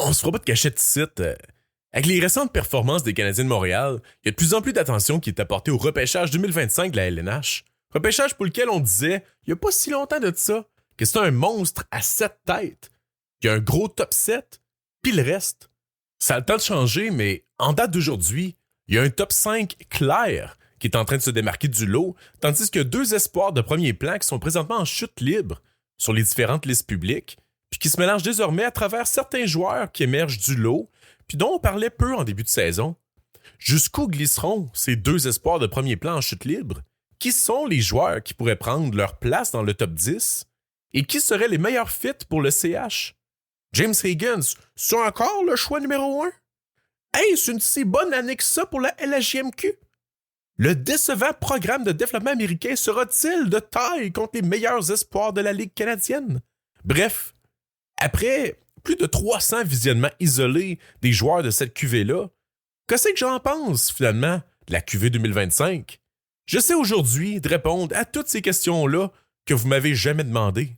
On se fera pas de cachette ici. Avec les récentes performances des Canadiens de Montréal, il y a de plus en plus d'attention qui est apportée au repêchage 2025 de la LNH. Repêchage pour lequel on disait, il y a pas si longtemps de ça, que c'était un monstre à 7 têtes, qu'il y a un gros top 7, puis le reste. Ça a le temps de changer, mais en date d'aujourd'hui, il y a un top 5 clair qui est en train de se démarquer du lot, tandis qu'il y a 2 espoirs de premier plan qui sont présentement en chute libre sur les différentes listes publiques, puis qui se mélangent désormais à travers certains joueurs qui émergent du lot, puis dont on parlait peu en début de saison. Jusqu'où glisseront ces 2 espoirs de premier plan en chute libre? Qui sont les joueurs qui pourraient prendre leur place dans le top 10? Et qui seraient les meilleurs fits pour le CH? James Higgins, c'est encore le choix numéro 1? Hey, c'est une si bonne année que ça pour la LHJMQ? Le décevant programme de développement américain sera-t-il de taille contre les meilleurs espoirs de la Ligue canadienne? Bref, après plus de 300 visionnements isolés des joueurs de cette QV-là, qu'est-ce que j'en pense finalement de la QV 2025? J'essaie aujourd'hui de répondre à toutes ces questions-là que vous m'avez jamais demandées.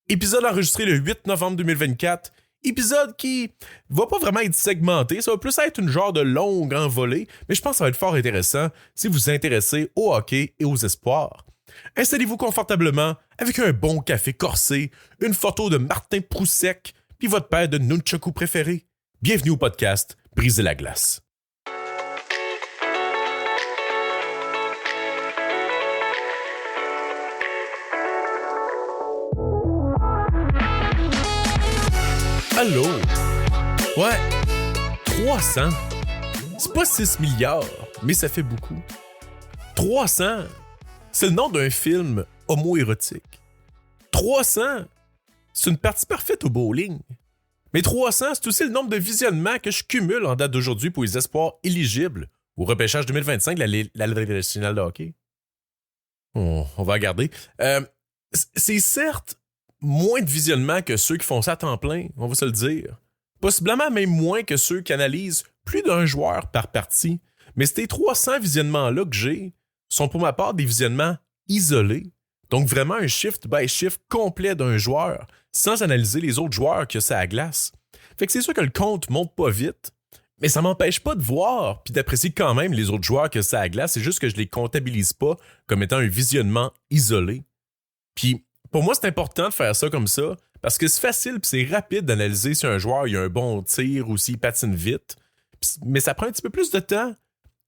Épisode enregistré le 8 novembre 2024, épisode qui va pas vraiment être segmenté, ça va plus être une genre de longue envolée, mais je pense que ça va être fort intéressant si vous vous intéressez au hockey et aux espoirs. Installez-vous confortablement avec un bon café corsé, une photo de Martin Proussec, puis votre paire de nunchaku préféré. Bienvenue au podcast Briser la glace. Allô? Ouais, 300. C'est pas 6 milliards, mais ça fait beaucoup. 300, c'est le nom d'un film homo-érotique. 300, c'est une partie parfaite au bowling. Mais 300, c'est aussi le nombre de visionnements que je cumule en date d'aujourd'hui pour les espoirs éligibles au repêchage 2025 de la Ligue nationale de hockey. On va regarder. C'est certes moins de visionnements que ceux qui font ça à temps plein, on va se le dire. Possiblement même moins que ceux qui analysent plus d'un joueur par partie. Mais ces 300 visionnements-là que j'ai sont pour ma part des visionnements isolés. Donc vraiment un shift by shift complet d'un joueur, sans analyser les autres joueurs qu'il y a sur la glace. Fait que c'est sûr que le compte monte pas vite, mais ça m'empêche pas de voir puis d'apprécier quand même les autres joueurs qu'il y a sur la glace, c'est juste que je les comptabilise pas comme étant un visionnement isolé. Puis pour moi, c'est important de faire ça comme ça, parce que c'est facile et c'est rapide d'analyser si un joueur il a un bon tir ou s'il patine vite, mais ça prend un petit peu plus de temps.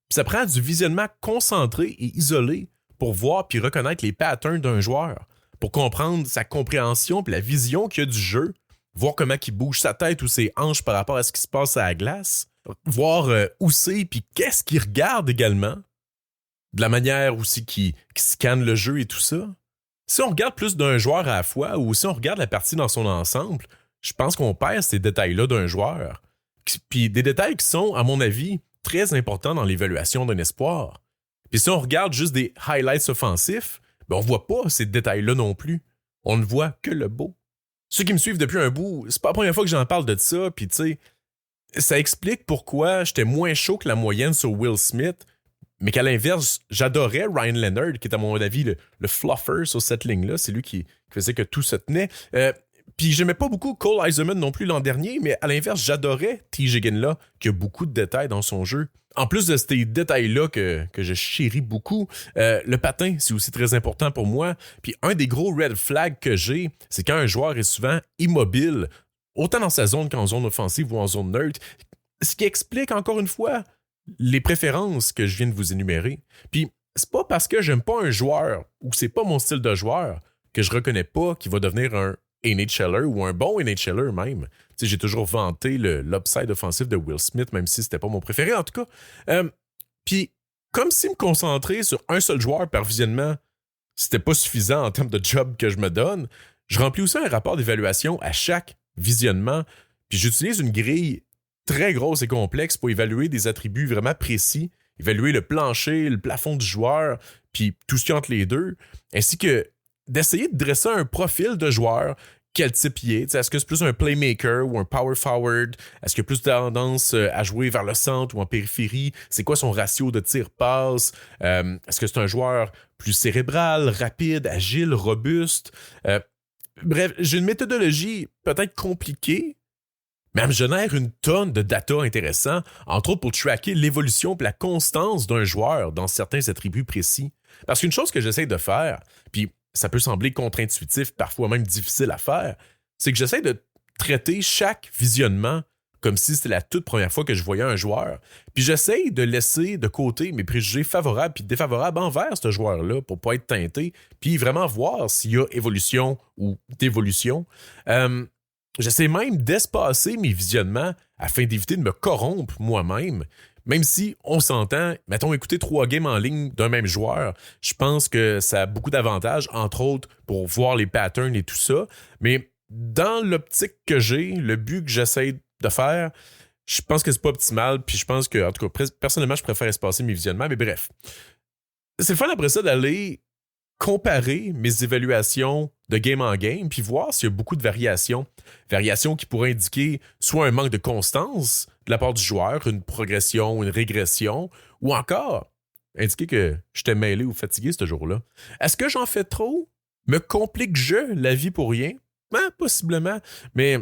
Puis ça prend du visionnement concentré et isolé pour voir puis reconnaître les patterns d'un joueur, pour comprendre sa compréhension puis la vision qu'il a du jeu, voir comment il bouge sa tête ou ses hanches par rapport à ce qui se passe à la glace, voir où c'est puis qu'est-ce qu'il regarde également, de la manière aussi qu'il scanne le jeu et tout ça. Si on regarde plus d'un joueur à la fois ou si on regarde la partie dans son ensemble, je pense qu'on perd ces détails-là d'un joueur. Puis des détails qui sont, à mon avis, très importants dans l'évaluation d'un espoir. Puis si on regarde juste des highlights offensifs, ben on voit pas ces détails-là non plus. On ne voit que le beau. Ceux qui me suivent depuis un bout, c'est pas la première fois que j'en parle de ça, puis tu sais, ça explique pourquoi j'étais moins chaud que la moyenne sur Will Smith, mais qu'à l'inverse, j'adorais Ryan Leonard, qui est à mon avis le fluffer sur cette ligne-là. C'est lui qui faisait que tout se tenait. Puis j'aimais pas beaucoup Cole Eiserman non plus l'an dernier, mais à l'inverse, j'adorais T. Higgins-là, qui a beaucoup de détails dans son jeu. En plus de ces détails-là que je chéris beaucoup, le patin, c'est aussi très important pour moi. Puis un des gros red flags que j'ai, c'est quand un joueur est souvent immobile, autant dans sa zone qu'en zone offensive ou en zone neutre, ce qui explique encore une fois les préférences que je viens de vous énumérer. Puis c'est pas parce que j'aime pas un joueur ou c'est pas mon style de joueur que je reconnais pas qu'il va devenir un NHLer ou un bon NHLer même. T'sais, j'ai toujours vanté l'upside offensif de Will Smith, même si c'était pas mon préféré en tout cas. Puis comme si me concentrer sur un seul joueur par visionnement, c'était pas suffisant en termes de job que je me donne, je remplis aussi un rapport d'évaluation à chaque visionnement, puis j'utilise une grille très grosse et complexe pour évaluer des attributs vraiment précis, évaluer le plancher, le plafond du joueur, puis tout ce qui est entre les deux, ainsi que d'essayer de dresser un profil de joueur, quel type il est. Est-ce que c'est plus un playmaker ou un power forward? Est-ce qu'il a plus tendance à jouer vers le centre ou en périphérie? C'est quoi son ratio de tir-passe? Est-ce que c'est un joueur plus cérébral, rapide, agile, robuste? Bref, j'ai une méthodologie peut-être compliquée, mais elle me génère une tonne de data intéressant, entre autres pour tracker l'évolution et la constance d'un joueur dans certains attributs précis. Parce qu'une chose que j'essaie de faire, puis ça peut sembler contre-intuitif, parfois même difficile à faire, c'est que j'essaie de traiter chaque visionnement comme si c'était la toute première fois que je voyais un joueur. Puis j'essaie de laisser de côté mes préjugés favorables puis défavorables envers ce joueur-là pour pas être teinté, puis vraiment voir s'il y a évolution ou dévolution. J'essaie même d'espacer mes visionnements afin d'éviter de me corrompre moi-même. Même si on s'entend, mettons écouter 3 games en ligne d'un même joueur, je pense que ça a beaucoup d'avantages, entre autres pour voir les patterns et tout ça. Mais dans l'optique que j'ai, le but que j'essaie de faire, je pense que c'est pas optimal, puis je pense que, en tout cas, personnellement, je préfère espacer mes visionnements, mais bref. C'est le fun après ça d'aller comparer mes évaluations de game en game, puis voir s'il y a beaucoup de variations. Variations qui pourraient indiquer soit un manque de constance de la part du joueur, une progression, une régression, ou encore indiquer que j'étais mêlé ou fatigué ce jour-là. Est-ce que j'en fais trop? Me complique-je la vie pour rien? Possiblement, mais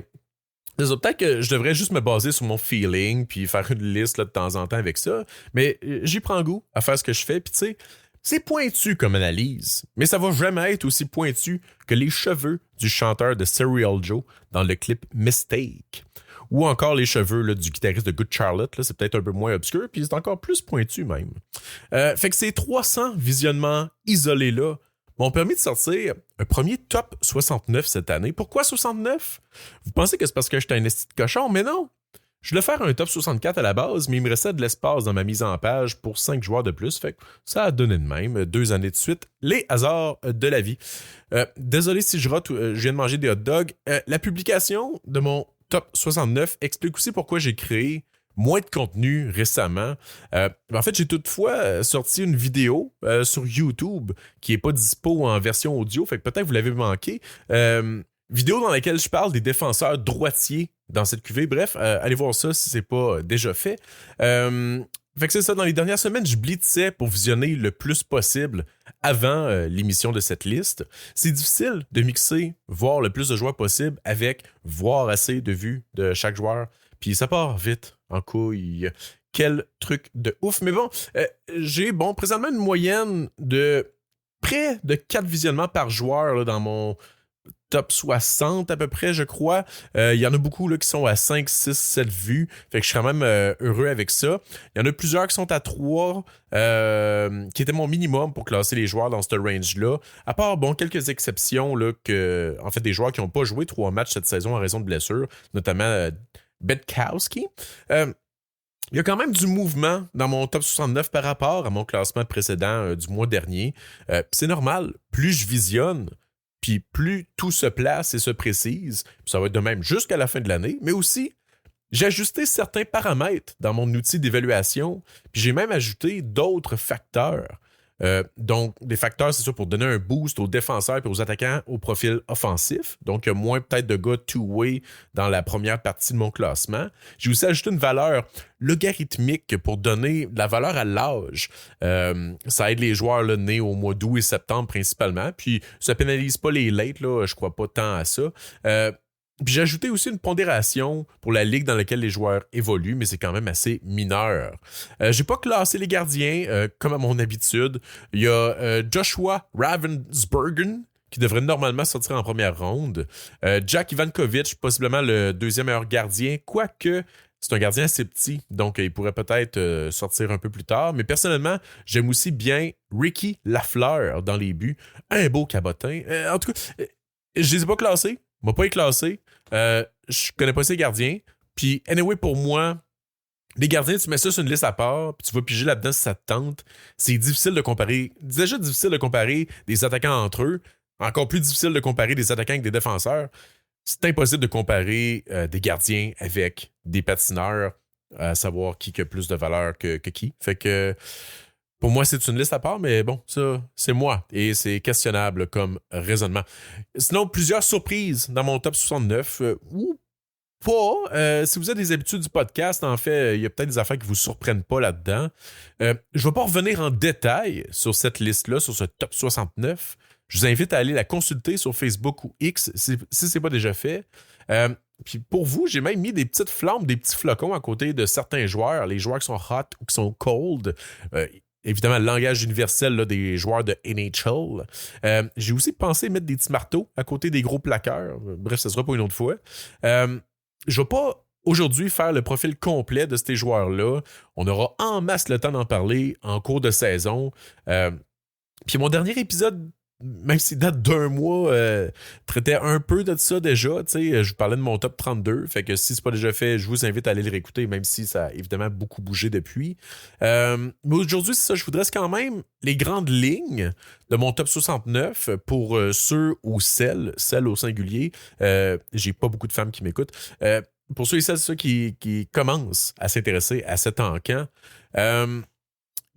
peut-être que je devrais juste me baser sur mon feeling puis faire une liste là, de temps en temps avec ça, mais j'y prends goût à faire ce que je fais, puis tu sais, c'est pointu comme analyse, mais ça va jamais être aussi pointu que les cheveux du chanteur de Serial Joe dans le clip Mistake. Ou encore les cheveux là, du guitariste de Good Charlotte, là, c'est peut-être un peu moins obscur, puis c'est encore plus pointu même. Fait que ces 300 visionnements isolés-là m'ont permis de sortir un premier top 69 cette année. Pourquoi 69? Vous pensez que c'est parce que j'étais un esti de cochon, mais non! Je voulais faire un top 64 à la base, mais il me restait de l'espace dans ma mise en page pour 5 joueurs de plus, fait que ça a donné de même, 2 années de suite, les hasards de la vie. Désolé si je rate, je viens de manger des hot dogs. La publication de mon top 69 explique aussi pourquoi j'ai créé moins de contenu récemment. En fait, j'ai toutefois sorti une vidéo sur YouTube qui n'est pas dispo en version audio, fait que peut-être vous l'avez manqué. Vidéo dans laquelle je parle des défenseurs droitiers dans cette cuvée. Bref, allez voir ça si c'est pas déjà fait. Fait que c'est ça, dans les dernières semaines, je blitzais pour visionner le plus possible avant l'émission de cette liste. C'est difficile de mixer, voir le plus de joueurs possible avec voir assez de vues de chaque joueur. Puis ça part vite en couille. Quel truc de ouf. Mais bon, j'ai présentement une moyenne de près de 4 visionnements par joueur là, dans mon top 60 à peu près, je crois. Il y en a beaucoup là, qui sont à 5, 6, 7 vues. Fait que je serais même heureux avec ça. Il y en a plusieurs qui sont à 3, qui était mon minimum pour classer les joueurs dans ce range-là. À part, quelques exceptions, là, en fait, des joueurs qui n'ont pas joué 3 matchs cette saison en raison de blessures, notamment Betkowski. Il y a quand même du mouvement dans mon top 69 par rapport à mon classement précédent du mois dernier. C'est normal. Plus je visionne, puis plus tout se place et se précise, puis ça va être de même jusqu'à la fin de l'année, mais aussi, j'ai ajusté certains paramètres dans mon outil d'évaluation, puis j'ai même ajouté d'autres facteurs. Donc, des facteurs, c'est sûr, pour donner un boost aux défenseurs et aux attaquants au profil offensif. Donc, il y a moins peut-être de gars two-way dans la première partie de mon classement. J'ai aussi ajouté une valeur logarithmique pour donner de la valeur à l'âge. Ça aide les joueurs là, nés au mois d'août et septembre principalement. Puis, ça pénalise pas les late, là, je crois pas tant à ça. Puis j'ai ajouté aussi une pondération pour la ligue dans laquelle les joueurs évoluent, mais c'est quand même assez mineur. J'ai pas classé les gardiens comme à mon habitude. Il y a Joshua Ravensburgen qui devrait normalement sortir en première ronde. Jack Ivankovic, possiblement le deuxième meilleur gardien, quoique c'est un gardien assez petit, donc il pourrait peut-être sortir un peu plus tard. Mais personnellement, j'aime aussi bien Ricky Lafleur dans les buts. Un beau cabotin. En tout cas, je les ai pas classés. M'a pas classé. Je connais pas ces gardiens. Puis, anyway, pour moi, les gardiens, tu mets ça sur une liste à part, puis tu vas piger là-dedans si ça te tente. C'est difficile de comparer. Déjà difficile de comparer des attaquants entre eux. Encore plus difficile de comparer des attaquants avec des défenseurs. C'est impossible de comparer des gardiens avec des patineurs, à savoir qui a plus de valeur que qui. Fait que pour moi, c'est une liste à part, mais bon, ça, c'est moi. Et c'est questionnable comme raisonnement. Sinon, plusieurs surprises dans mon top 69. Ou pas. Si vous avez des habitudes du podcast, en fait, il y a peut-être des affaires qui vous surprennent pas là-dedans. Je ne vais pas revenir en détail sur cette liste-là, sur ce top 69. Je vous invite à aller la consulter sur Facebook ou X si ce n'est pas déjà fait. Puis pour vous, j'ai même mis des petites flammes, des petits flocons à côté de certains joueurs, les joueurs qui sont hot ou qui sont cold. Évidemment, le langage universel là, des joueurs de NHL. J'ai aussi pensé mettre des petits marteaux à côté des gros plaqueurs. Bref, ce sera pour une autre fois. Je vais pas aujourd'hui faire le profil complet de ces joueurs-là. On aura en masse le temps d'en parler en cours de saison. Puis mon dernier épisode, même s'il date d'un mois, traitait un peu de ça déjà. Je vous parlais de mon top 32. Fait que si c'est pas déjà fait, je vous invite à aller le réécouter, même si ça a évidemment beaucoup bougé depuis. Mais aujourd'hui, c'est ça. Je vous dresse quand même les grandes lignes de mon top 69 pour ceux ou celles au singulier. J'ai pas beaucoup de femmes qui m'écoutent. Pour ceux et celles qui commencent à s'intéresser à cet encan, il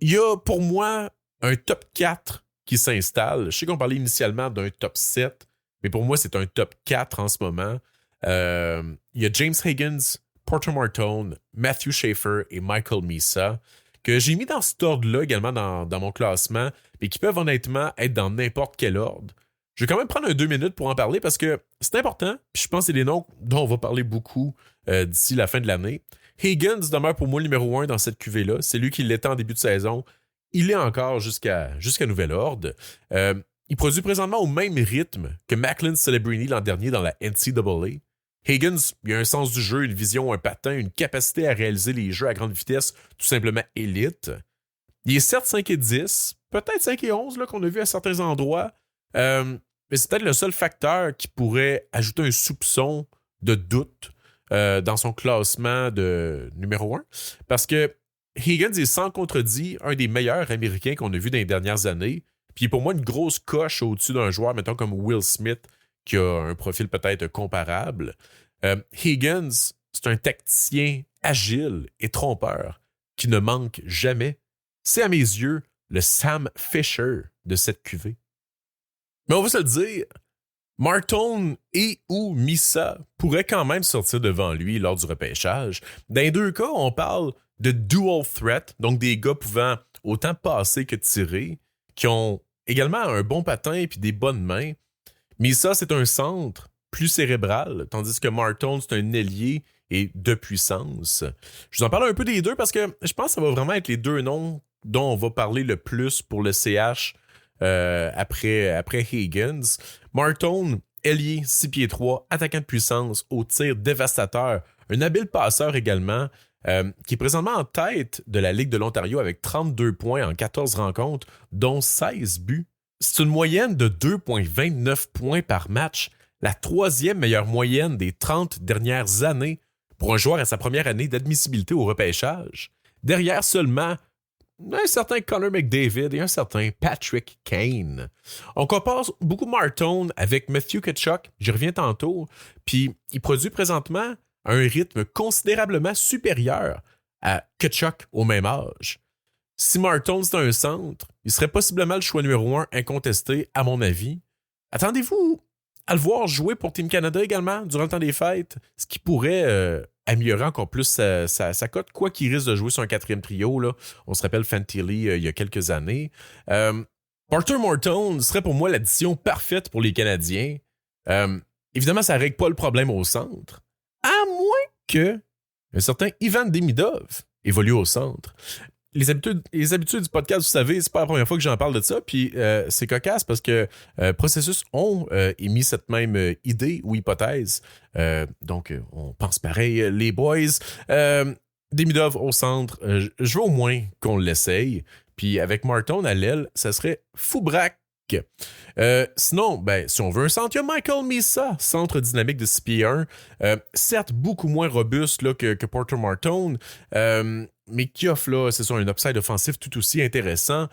y a pour moi un top 4 qui s'installe. Je sais qu'on parlait initialement d'un top 7, mais pour moi, c'est un top 4 en ce moment. Il y a James Higgins, Porter Martone, Matthew Schaefer et Michael Misa, que j'ai mis dans cet ordre-là également dans mon classement, mais qui peuvent honnêtement être dans n'importe quel ordre. Je vais quand même prendre 2 minutes pour en parler parce que c'est important, puis je pense que c'est des noms dont on va parler beaucoup d'ici la fin de l'année. Higgins demeure pour moi le numéro 1 dans cette cuvée-là. C'est lui qui l'était en début de saison. Il est encore jusqu'à nouvel ordre. Il produit présentement au même rythme que Macklin Celebrini l'an dernier dans la NCAA. Higgins, il a un sens du jeu, une vision, un patin, une capacité à réaliser les jeux à grande vitesse tout simplement élite. Il est certes 5 et 10, peut-être 5 et 11 là, qu'on a vu à certains endroits, mais c'est peut-être le seul facteur qui pourrait ajouter un soupçon de doute dans son classement de numéro 1. Parce que Higgins est sans contredit un des meilleurs Américains qu'on a vu dans les dernières années. Puis pour moi, une grosse coche au-dessus d'un joueur, mettons comme Will Smith, qui a un profil peut-être comparable. Higgins, c'est un tacticien agile et trompeur qui ne manque jamais. C'est à mes yeux le Sam Fisher de cette cuvée. Mais on va se le dire, Martone et ou Misa pourraient quand même sortir devant lui lors du repêchage. Dans les deux cas, on parle de dual threat, donc des gars pouvant autant passer que tirer, qui ont également un bon patin et des bonnes mains. Misa, c'est un centre plus cérébral, tandis que Martone, c'est un ailier et de puissance. Je vous en parle un peu des deux parce que je pense que ça va vraiment être les deux noms dont on va parler le plus pour le CH après Higgins. Martone, ailier, 6 pieds 3, attaquant de puissance, au tir dévastateur, un habile passeur également, qui est présentement en tête de la Ligue de l'Ontario avec 32 points en 14 rencontres, dont 16 buts. C'est une moyenne de 2,29 points par match, la troisième meilleure moyenne des 30 dernières années pour un joueur à sa première année d'admissibilité au repêchage. Derrière seulement un certain Connor McDavid et un certain Patrick Kane. On compare beaucoup Martone avec Matthew Tkachuk, j'y reviens tantôt, puis il produit présentement à un rythme considérablement supérieur à Tkachuk au même âge. Si Martone c'est un centre, il serait possiblement le choix numéro 1 incontesté, à mon avis. Attendez-vous à le voir jouer pour Team Canada également durant le temps des fêtes, ce qui pourrait améliorer encore plus sa cote, quoi qu'il risque de jouer sur un 4e trio. Là. On se rappelle Fantilli il y a quelques années. Porter Martone serait pour moi l'addition parfaite pour les Canadiens. Évidemment, ça ne règle pas le problème au centre, à moins que un certain Ivan Demidov évolue au centre. Les habitudes du podcast, vous savez, c'est pas la première fois que j'en parle de ça, puis c'est cocasse parce que Processus ont émis cette même idée ou hypothèse. Donc, on pense pareil, les boys. Demidov au centre, je veux au moins qu'on l'essaye. Puis avec Martone à l'aile, ça serait foubraque. Sinon, si on veut un centre, il y a Michael Misa, centre dynamique de 6 pieds 1. Certes, beaucoup moins robuste là, que Porter Martone, mais qui offre là, c'est ça, un upside offensif tout aussi intéressant.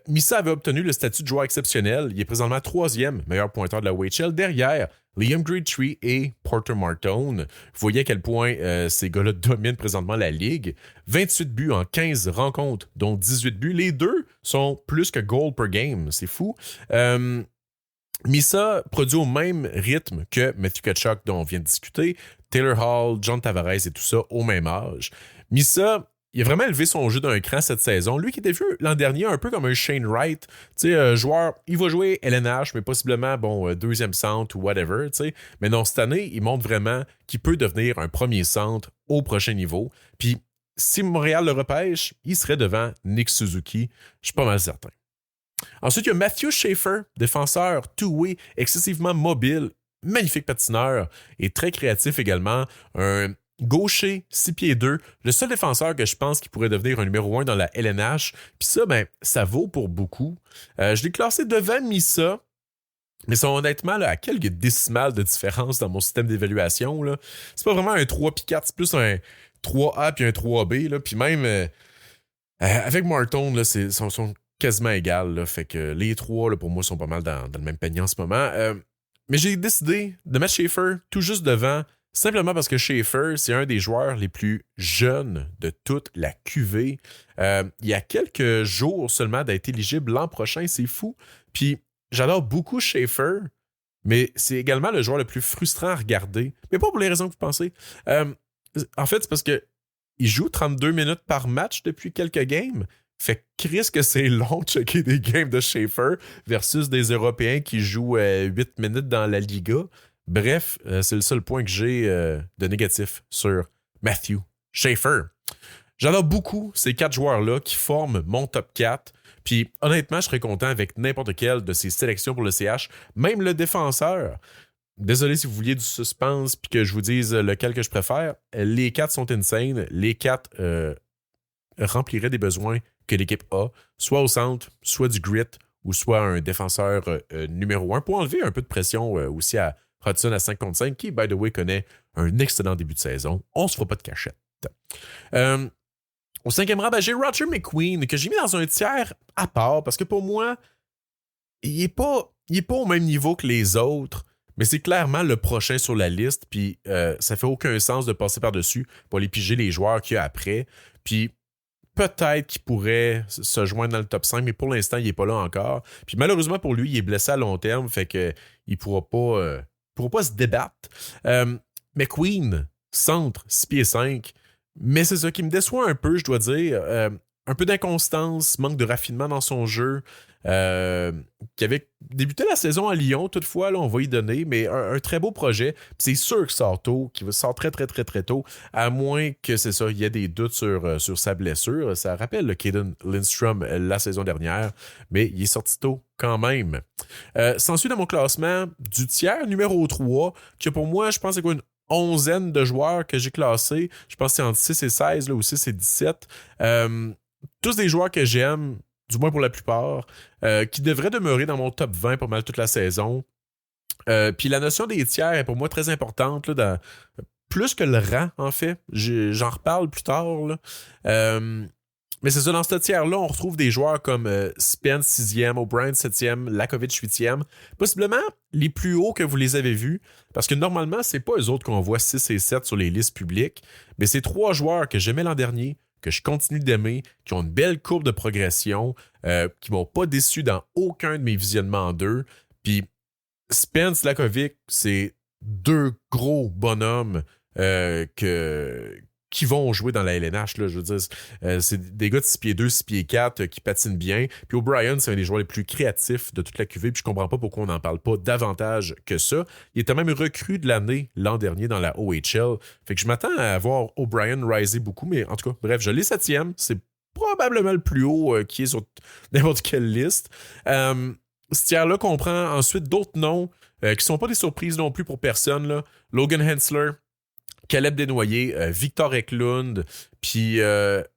Misa avait obtenu le statut de joueur exceptionnel. Il est présentement 3e meilleur pointeur de la OHL derrière Liam Gridtree et Porter Martone. Vous voyez à quel point ces gars-là dominent présentement la Ligue. 28 buts en 15 rencontres, dont 18 buts. Les deux sont plus que goal per game. C'est fou. Misa produit au même rythme que Matthew Tkachuk, dont on vient de discuter, Taylor Hall, John Tavares et tout ça au même âge. Misa, il a vraiment élevé son jeu d'un cran cette saison. Lui qui était vu l'an dernier un peu comme un Shane Wright, tu sais, joueur, il va jouer LNH, mais possiblement, deuxième centre ou whatever, tu sais. Mais non, cette année, il montre vraiment qu'il peut devenir un premier centre au prochain niveau. Puis, si Montréal le repêche, il serait devant Nick Suzuki. Je suis pas mal certain. Ensuite, il y a Matthew Schaefer, défenseur two-way, excessivement mobile, magnifique patineur et très créatif également. Un gaucher, 6 pieds 2, le seul défenseur que je pense qui pourrait devenir un numéro 1 dans la LNH. Puis ça, ça vaut pour beaucoup. Je l'ai classé devant Missa, mais sont honnêtement là, à quelques décimales de différence dans mon système d'évaluation. Là. C'est pas vraiment un 3 puis 4, c'est plus un 3A puis un 3B. Là. Puis même avec Martin, là, sont quasiment égales. Là. Fait que les trois, là, pour moi, sont pas mal dans le même panier en ce moment. Mais j'ai décidé de mettre Schaefer tout juste devant, simplement parce que Schaefer, c'est un des joueurs les plus jeunes de toute la QV. Il y a quelques jours seulement d'être éligible l'an prochain, c'est fou. Puis j'adore beaucoup Schaefer, mais c'est également le joueur le plus frustrant à regarder. Mais pas pour les raisons que vous pensez. En fait, c'est parce que il joue 32 minutes par match depuis quelques games. Fait que Chris que c'est long de checker des games de Schaefer versus des Européens qui jouent 8 minutes dans la Liga. Bref, c'est le seul point que j'ai de négatif sur Matthew Schaefer. J'adore beaucoup ces 4 joueurs-là qui forment mon top 4. Puis honnêtement, je serais content avec n'importe quelle de ces sélections pour le CH, même le défenseur. Désolé si vous vouliez du suspense puis que je vous dise lequel que je préfère. Les 4 sont insane. Les 4 rempliraient des besoins que l'équipe a, soit au centre, soit du grit, ou soit un défenseur numéro 1 pour enlever un peu de pression aussi à Hudson à 5 contre 5, qui, by the way, connaît un excellent début de saison. On se fera pas de cachette. Au 5e rang, j'ai Roger McQueen, que j'ai mis dans un tiers à part, parce que pour moi, il est pas au même niveau que les autres, mais c'est clairement le prochain sur la liste, puis ça fait aucun sens de passer par-dessus pour aller piger les joueurs qu'il y a après. Puis peut-être qu'il pourrait se joindre dans le top 5, mais pour l'instant, il n'est pas là encore. Puis malheureusement pour lui, il est blessé à long terme, fait qu'il ne pourra pas se débattre. McQueen, centre, 6 pieds 5, mais c'est ça qui me déçoit un peu, je dois dire. Un peu d'inconstance, manque de raffinement dans son jeu. Qui avait débuté la saison à Lyon, toutefois, là, on va y donner, mais un très beau projet. Puis c'est sûr qu'il sort tôt, qu'il sort très, très, très, très tôt, à moins que c'est ça, il y ait des doutes sur sa blessure. Ça rappelle le Caden Lindstrom la saison dernière, mais il est sorti tôt quand même. S'ensuit dans mon classement du tiers numéro 3, que pour moi, je pense que c'est quoi une onzaine de joueurs que j'ai classés. Je pense que c'est entre 6 et 16, là, ou 6 et 17. Tous des joueurs que j'aime, du moins pour la plupart, qui devraient demeurer dans mon top 20 pas mal toute la saison. Puis la notion des tiers est pour moi très importante, là, plus que le rang, en fait. J'en reparle plus tard. Là. Mais c'est ça, dans ce tiers-là, on retrouve des joueurs comme Spence 6e, O'Brien 7e, Lakovic 8e. Possiblement les plus hauts que vous les avez vus, parce que normalement, c'est pas eux autres qu'on voit 6 et 7 sur les listes publiques, mais c'est 3 joueurs que j'aimais l'an dernier, que je continue d'aimer, qui ont une belle courbe de progression, qui m'ont pas déçu dans aucun de mes visionnements d'eux. Puis Spence, Lakovic, c'est 2 gros bonhommes qui vont jouer dans la LNH. Là, je veux dire, c'est des gars de 6 pieds 2, 6 pieds 4 qui patinent bien. Puis O'Brien, c'est un des joueurs les plus créatifs de toute la QV. Puis je comprends pas pourquoi on n'en parle pas davantage que ça. Il était même recrue de l'année l'an dernier dans la OHL. Fait que je m'attends à voir O'Brien riser beaucoup. Mais en tout cas, bref, je l'ai 7e. C'est probablement le plus haut qui est sur n'importe quelle liste. Ce tiers-là comprend ensuite d'autres noms qui sont pas des surprises non plus pour personne. Là. Logan Hensler, Caleb Desnoyers, Victor Eklund, puis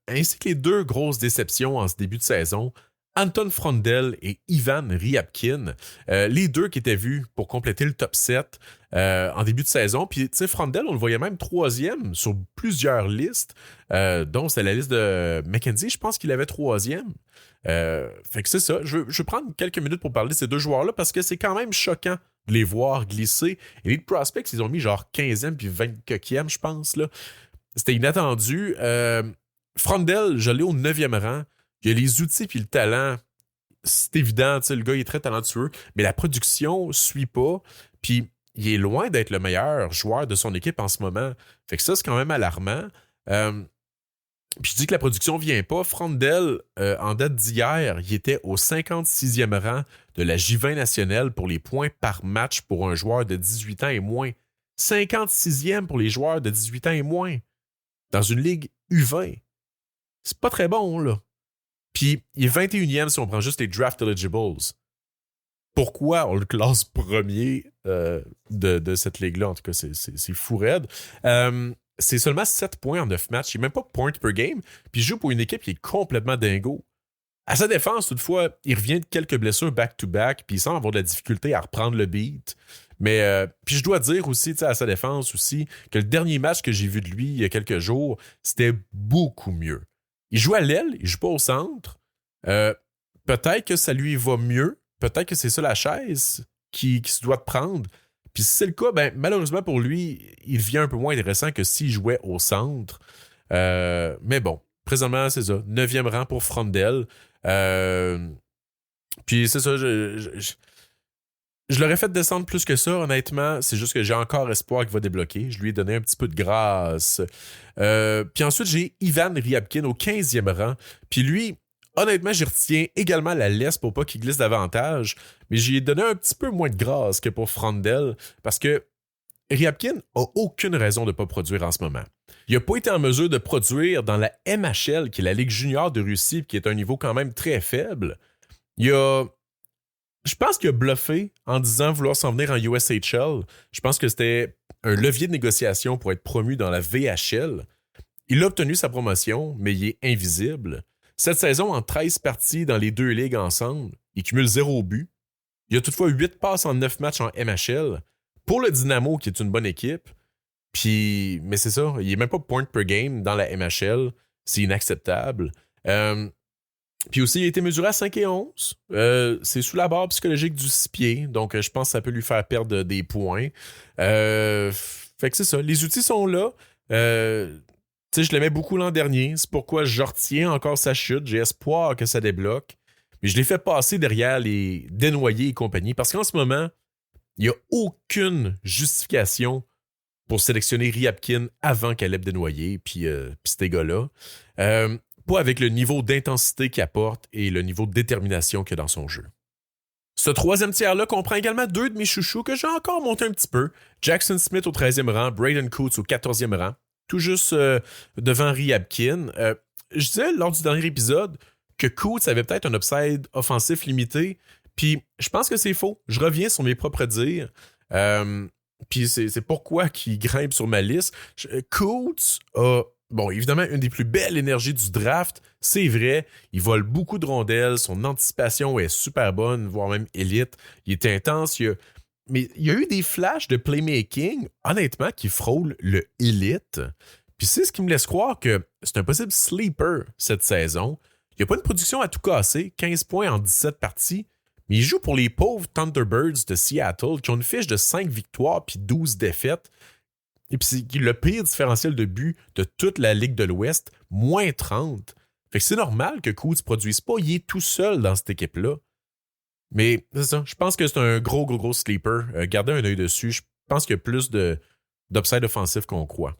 ainsi que les 2 grosses déceptions en ce début de saison, Anton Frondel et Ivan Ryabkin, les 2 qui étaient vus pour compléter le top 7 en début de saison. Puis, tu sais, Frondel, on le voyait même 3e sur plusieurs listes, dont c'est la liste de McKenzie, je pense qu'il avait 3e. Fait que c'est ça. Je vais prendre quelques minutes pour parler de ces 2 joueurs-là parce que c'est quand même choquant de les voir glisser. Elite Prospects, ils ont mis genre 15e puis 24e, je pense. Là. C'était inattendu. Frondel, je l'ai au 9e rang. Il y a les outils puis le talent. C'est évident, le gars il est très talentueux, mais la production suit pas. Puis il est loin d'être le meilleur joueur de son équipe en ce moment. Fait que ça, c'est quand même alarmant. Puis je dis que la production vient pas. Frondel, en date d'hier, il était au 56e rang de la J20 nationale pour les points par match pour un joueur de 18 ans et moins. 56e pour les joueurs de 18 ans et moins. Dans une ligue U20. C'est pas très bon, là. Puis il est 21e si on prend juste les draft eligibles. Pourquoi on le classe premier de cette ligue-là? En tout cas, c'est fou raide. C'est seulement 7 points en 9 matchs. Il n'est même pas point per game. Puis il joue pour une équipe qui est complètement dingo. À sa défense, toutefois, il revient de quelques blessures back-to-back. Puis il semble avoir de la difficulté à reprendre le beat. Mais puis je dois dire aussi, à sa défense aussi, que le dernier match que j'ai vu de lui il y a quelques jours, c'était beaucoup mieux. Il joue à l'aile, il joue pas au centre. Peut-être que ça lui va mieux. Peut-être que c'est ça la chaise qui se doit prendre. Puis si c'est le cas, ben, malheureusement pour lui, il devient un peu moins intéressant que s'il jouait au centre. Mais bon, présentement, c'est ça. 9e rang pour Frondel. Puis c'est ça, je l'aurais fait descendre plus que ça, honnêtement. C'est juste que j'ai encore espoir qu'il va débloquer. Je lui ai donné un petit peu de grâce. Puis ensuite, j'ai Ivan Ryabkin au 15e rang. Puis lui, honnêtement, j'y retiens également la laisse pour pas qu'il glisse davantage, mais j'y ai donné un petit peu moins de grâce que pour Frondel, parce que Ryabkin a aucune raison de ne pas produire en ce moment. Il n'a pas été en mesure de produire dans la MHL, qui est la Ligue junior de Russie, qui est un niveau quand même très faible. Je pense qu'il a bluffé en disant vouloir s'en venir en USHL. Je pense que c'était un levier de négociation pour être promu dans la VHL. Il a obtenu sa promotion, mais il est invisible. Cette saison, en 13 parties dans les 2 ligues ensemble, il cumule 0 but. Il a toutefois 8 passes en 9 matchs en MHL. Pour le Dynamo, qui est une bonne équipe, mais c'est ça, il n'est même pas point per game dans la MHL. C'est inacceptable. Puis aussi, il a été mesuré à 5 et 11. C'est sous la barre psychologique du 6 pieds, donc je pense que ça peut lui faire perdre des points. Fait que c'est ça, les outils sont là. Tu sais, je l'aimais beaucoup l'an dernier. C'est pourquoi je retiens encore sa chute. J'ai espoir que ça débloque. Mais je l'ai fait passer derrière les Desnoyers et compagnie. Parce qu'en ce moment, il n'y a aucune justification pour sélectionner Ryabkin avant Caleb Desnoyers puis ces gars-là. Pas avec le niveau d'intensité qu'il apporte et le niveau de détermination qu'il y a dans son jeu. Ce 3e tiers-là comprend également 2 de mes chouchous que j'ai encore monté un petit peu. Jackson Smith au 13e rang, Braden Coots au 14e rang. Tout juste devant Ryabkin. Je disais lors du dernier épisode que Coots avait peut-être un upside offensif limité, puis je pense que c'est faux. Je reviens sur mes propres dires. Puis c'est pourquoi qu'il grimpe sur ma liste. Coots a, bon, évidemment, une des plus belles énergies du draft. C'est vrai, il vole beaucoup de rondelles, son anticipation est super bonne, voire même élite. Il est intense, mais il y a eu des flashs de playmaking, honnêtement, qui frôlent le élite. Puis c'est ce qui me laisse croire que c'est un possible sleeper cette saison. Il n'y a pas une production à tout casser, 15 points en 17 parties, mais il joue pour les pauvres Thunderbirds de Seattle qui ont une fiche de 5 victoires puis 12 défaites. Et puis c'est le pire différentiel de but de toute la Ligue de l'Ouest, moins 30. Fait que c'est normal que Coots ne produise pas, il est tout seul dans cette équipe-là. Mais c'est ça, je pense que c'est un gros sleeper. Gardez un œil dessus. Je pense qu'il y a plus d'upside offensif qu'on croit.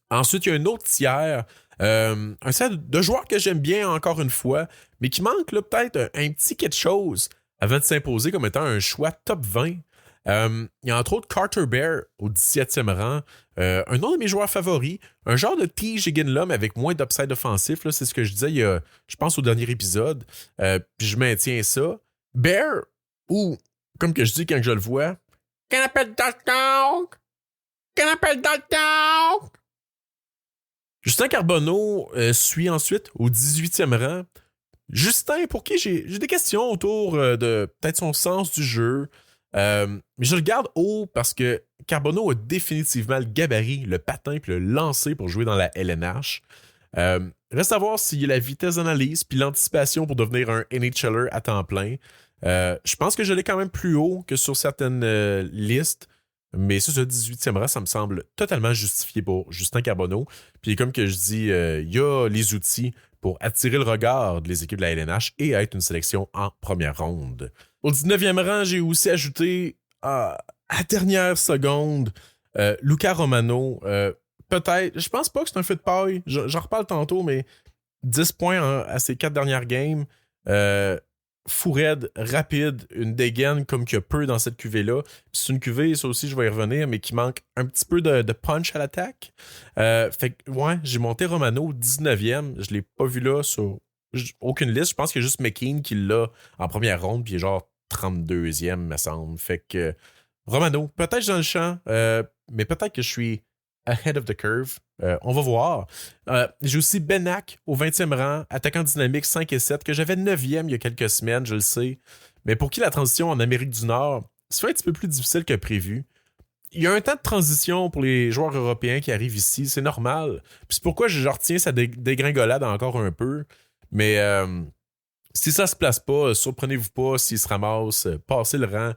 Ensuite, il y a un autre tiers. Un set de joueurs que j'aime bien encore une fois, mais qui manque là, peut-être un petit quelque chose avant de s'imposer comme étant un choix top 20. Il y a entre autres Carter Bear au 17e rang. Un autre de mes joueurs favoris. Un genre de T. Ginlum avec moins d'upside offensif. Là, c'est ce que je disais je pense au dernier épisode. Puis je maintiens ça. Bear, ou comme que je dis quand je le vois, Can I pet that dog? Can I pet that dog? Justin Carbonneau suit ensuite au 18e rang. Justin, pour qui j'ai des questions autour de peut-être son sens du jeu. Mais je le garde haut parce que Carbonneau a définitivement le gabarit, le patin et le lancer pour jouer dans la LNH. Reste à voir s'il y a la vitesse d'analyse puis l'anticipation pour devenir un NHLer à temps plein. Je pense que je l'ai quand même plus haut que sur certaines listes. Mais ça, ce 18e rang, ça me semble totalement justifié pour Justin Carbonneau. Puis comme que je dis, il y a les outils pour attirer le regard des équipes de la LNH et être une sélection en première ronde. Au 19e rang, j'ai aussi ajouté à dernière seconde Luca Romano. peut-être. Je pense pas que c'est un feu de paille. J'en reparle tantôt, mais 10 points à ses 4 dernières games. Fou raide, rapide, une dégaine comme qu'il y a peu dans cette cuvée-là. Puis c'est une cuvée, ça aussi, je vais y revenir, mais qui manque un petit peu de punch à l'attaque. Fait que, ouais, j'ai monté Romano 19e. Je l'ai pas vu là sur aucune liste. Je pense qu'il y a juste McKean qui l'a en première ronde, puis il est genre 32e, me semble. Fait que Romano, peut-être dans le champ, mais peut-être que je suis ahead of the curve. On va voir. J'ai aussi Benak au 20e rang, attaquant dynamique 5 et 7, que j'avais 9e il y a quelques semaines, je le sais. Mais pour qui la transition en Amérique du Nord se fait un petit peu plus difficile que prévu. Il y a un temps de transition pour les joueurs européens qui arrivent ici, c'est normal. Puis c'est pourquoi je retiens sa dégringolade encore un peu. Mais si ça se place pas, surprenez-vous pas s'il se ramasse, passer le rang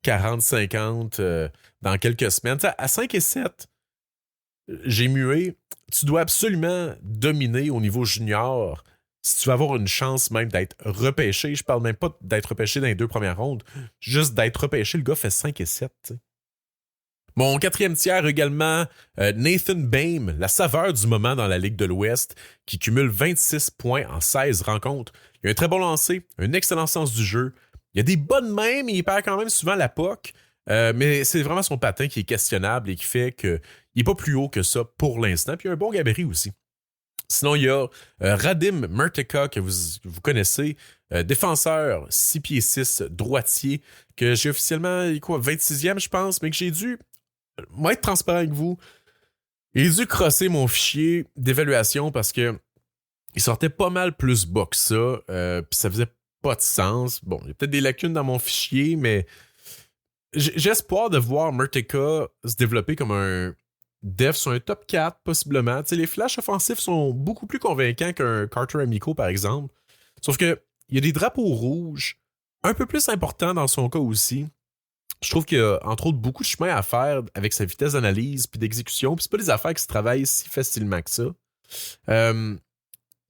40-50 dans quelques semaines. T'sais, à 5 et 7, j'ai mué. Tu dois absolument dominer au niveau junior si tu veux avoir une chance même d'être repêché. Je parle même pas d'être repêché dans les 2 premières rondes. Juste d'être repêché, le gars fait 5 et 7. T'sais. Mon 4e tiers également, Nathan Bame, la saveur du moment dans la Ligue de l'Ouest, qui cumule 26 points en 16 rencontres. Il a un très bon lancer, un excellent sens du jeu. Il a des bonnes mains, mais il perd quand même souvent la puck. Mais c'est vraiment son patin qui est questionnable et qui fait qu'il n'est pas plus haut que ça pour l'instant. Puis il a un bon gabarit aussi. Sinon, il y a Radim Merteka, que vous connaissez, défenseur 6 pieds 6, droitier, que j'ai officiellement, 26e, je pense, mais que j'ai dû, moi, être transparent avec vous, j'ai dû crosser mon fichier d'évaluation parce que il sortait pas mal plus bas que ça, puis ça faisait pas de sens. Bon, il y a peut-être des lacunes dans mon fichier, mais j'ai espoir de voir Merteka se développer comme un def sur un top 4, possiblement. T'sais, les flashs offensifs sont beaucoup plus convaincants qu'un Carter Amico, par exemple. Sauf que il y a des drapeaux rouges un peu plus importants dans son cas aussi. Je trouve qu'il y a, entre autres, beaucoup de chemin à faire avec sa vitesse d'analyse puis d'exécution. Puis c'est pas des affaires qui se travaillent si facilement que ça.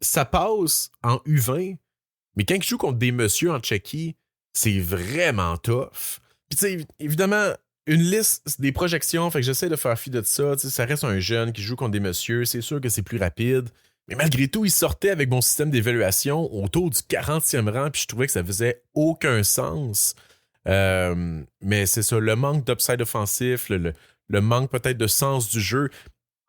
Ça passe en U20, mais quand il joue contre des messieurs en Tchéquie, c'est vraiment tough. Puis tu sais, évidemment, une liste des projections, fait que j'essaie de faire fi de ça. Ça reste un jeune qui joue contre des messieurs, c'est sûr que c'est plus rapide. Mais malgré tout, il sortait avec mon système d'évaluation autour du 40e rang, puis je trouvais que ça faisait aucun sens. Mais c'est ça, le manque d'upside offensif, le manque peut-être de sens du jeu.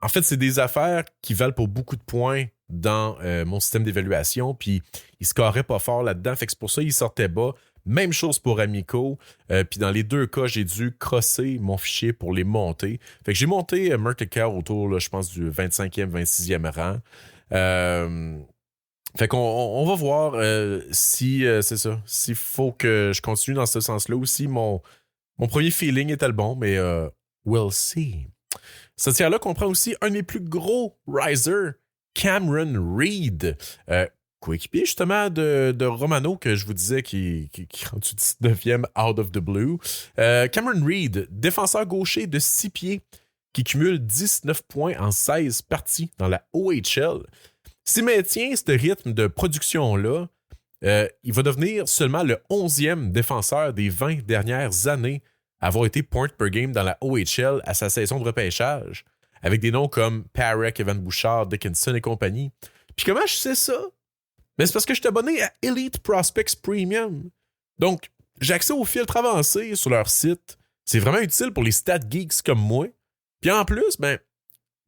En fait, c'est des affaires qui valent pour beaucoup de points dans mon système d'évaluation, puis il scorait pas fort là-dedans, fait que c'est pour ça qu'il sortait bas. Même chose pour Amico, puis dans les 2 cas, j'ai dû crosser mon fichier pour les monter. Fait que j'ai monté Merteka autour, là, je pense, du 25e, 26e rang. Fait qu'on va voir si c'est ça. S'il faut que je continue dans ce sens-là aussi. Mon premier feeling était le bon, mais we'll see. Ce tiers-là comprend aussi un des plus gros risers, Cameron Reed. Coéquipier justement de Romano, que je vous disais qui est rendu 19e out of the blue. Cameron Reed, défenseur gaucher de 6 pieds, qui cumule 19 points en 16 parties dans la OHL. S'il maintient ce rythme de production-là, il va devenir seulement le 11e défenseur des 20 dernières années à avoir été point per game dans la OHL à sa saison de repêchage, avec des noms comme Parek, Evan Bouchard, Dickinson et compagnie. Puis comment je sais ça? Mais c'est parce que je suis abonné à Elite Prospects Premium. Donc, j'ai accès aux filtres avancés sur leur site. C'est vraiment utile pour les stat geeks comme moi. Puis en plus,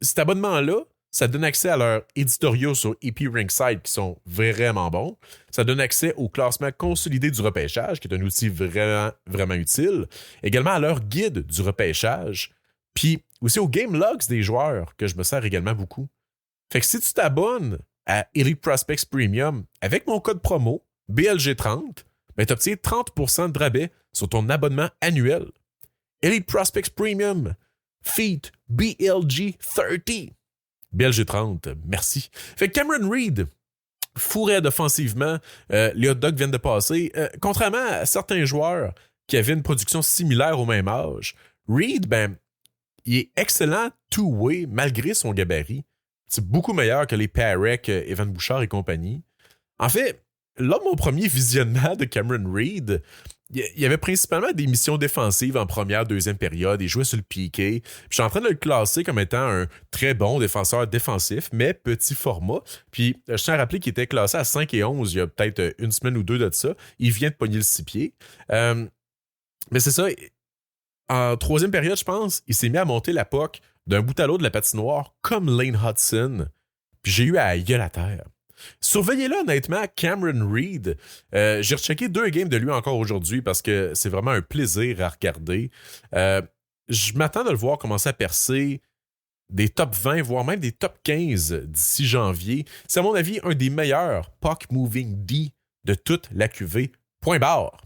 cet abonnement-là, ça donne accès à leurs éditoriaux sur EP Rinkside qui sont vraiment bons. Ça donne accès au classement consolidé du repêchage, qui est un outil vraiment, vraiment utile. Également à leur guide du repêchage. Puis aussi aux game logs des joueurs, que je me sers également beaucoup. Fait que si tu t'abonnes à Elite Prospects Premium avec mon code promo BLG30, tu obtiens 30% de rabais sur ton abonnement annuel. Elite Prospects Premium, feat BLG30. BLG30, merci. Fait que Cameron Reed, fou raide offensivement, les hot dogs viennent de passer. Contrairement à certains joueurs qui avaient une production similaire au même âge, Reed, il est excellent two-way malgré son gabarit. C'est beaucoup meilleur que les Parek, Evan Bouchard et compagnie. En fait, lors de mon premier visionnement de Cameron Reed, il y avait principalement des missions défensives en première, deuxième période. Il jouait sur le piqué. Puis je suis en train de le classer comme étant un très bon défenseur défensif, mais petit format. Puis je tiens à rappeler qu'il était classé à 5 et 11 il y a peut-être une semaine ou deux de ça. Il vient de pogner le 6 pieds. Mais c'est ça. En troisième période, je pense, il s'est mis à monter la POC d'un bout à l'autre de la patinoire comme Lane Hudson. Puis j'ai eu à gueule à terre. Surveillez-le honnêtement, Cameron Reed. J'ai rechecké 2 games de lui encore aujourd'hui parce que c'est vraiment un plaisir à regarder. Je m'attends de le voir commencer à percer des top 20, voire même des top 15 d'ici janvier. C'est à mon avis un des meilleurs puck moving D de toute la QV. Point barre.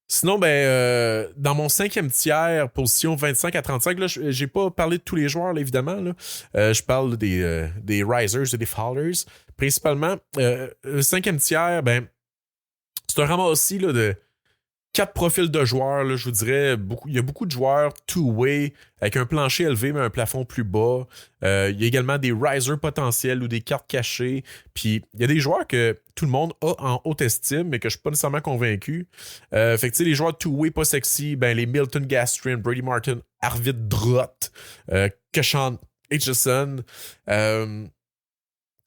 Sinon, dans mon 5e tiers, position 25 à 35, là, j'ai pas parlé de tous les joueurs, là, évidemment. Là. Je parle des risers et des fallers. Principalement, le 5e tiers, c'est un ramassis là, de 4 profils de joueurs. Là, je vous dirais, il y a beaucoup de joueurs two-way avec un plancher élevé mais un plafond plus bas. Il y a également des risers potentiels ou des cartes cachées. Puis il y a des joueurs que tout le monde a en haute estime mais que je suis pas nécessairement convaincu. Fait que tu sais, les joueurs two-way pas sexy, les Milton Gastrin, Brady Martin, Arvid Drott, Keshawn Aitchison.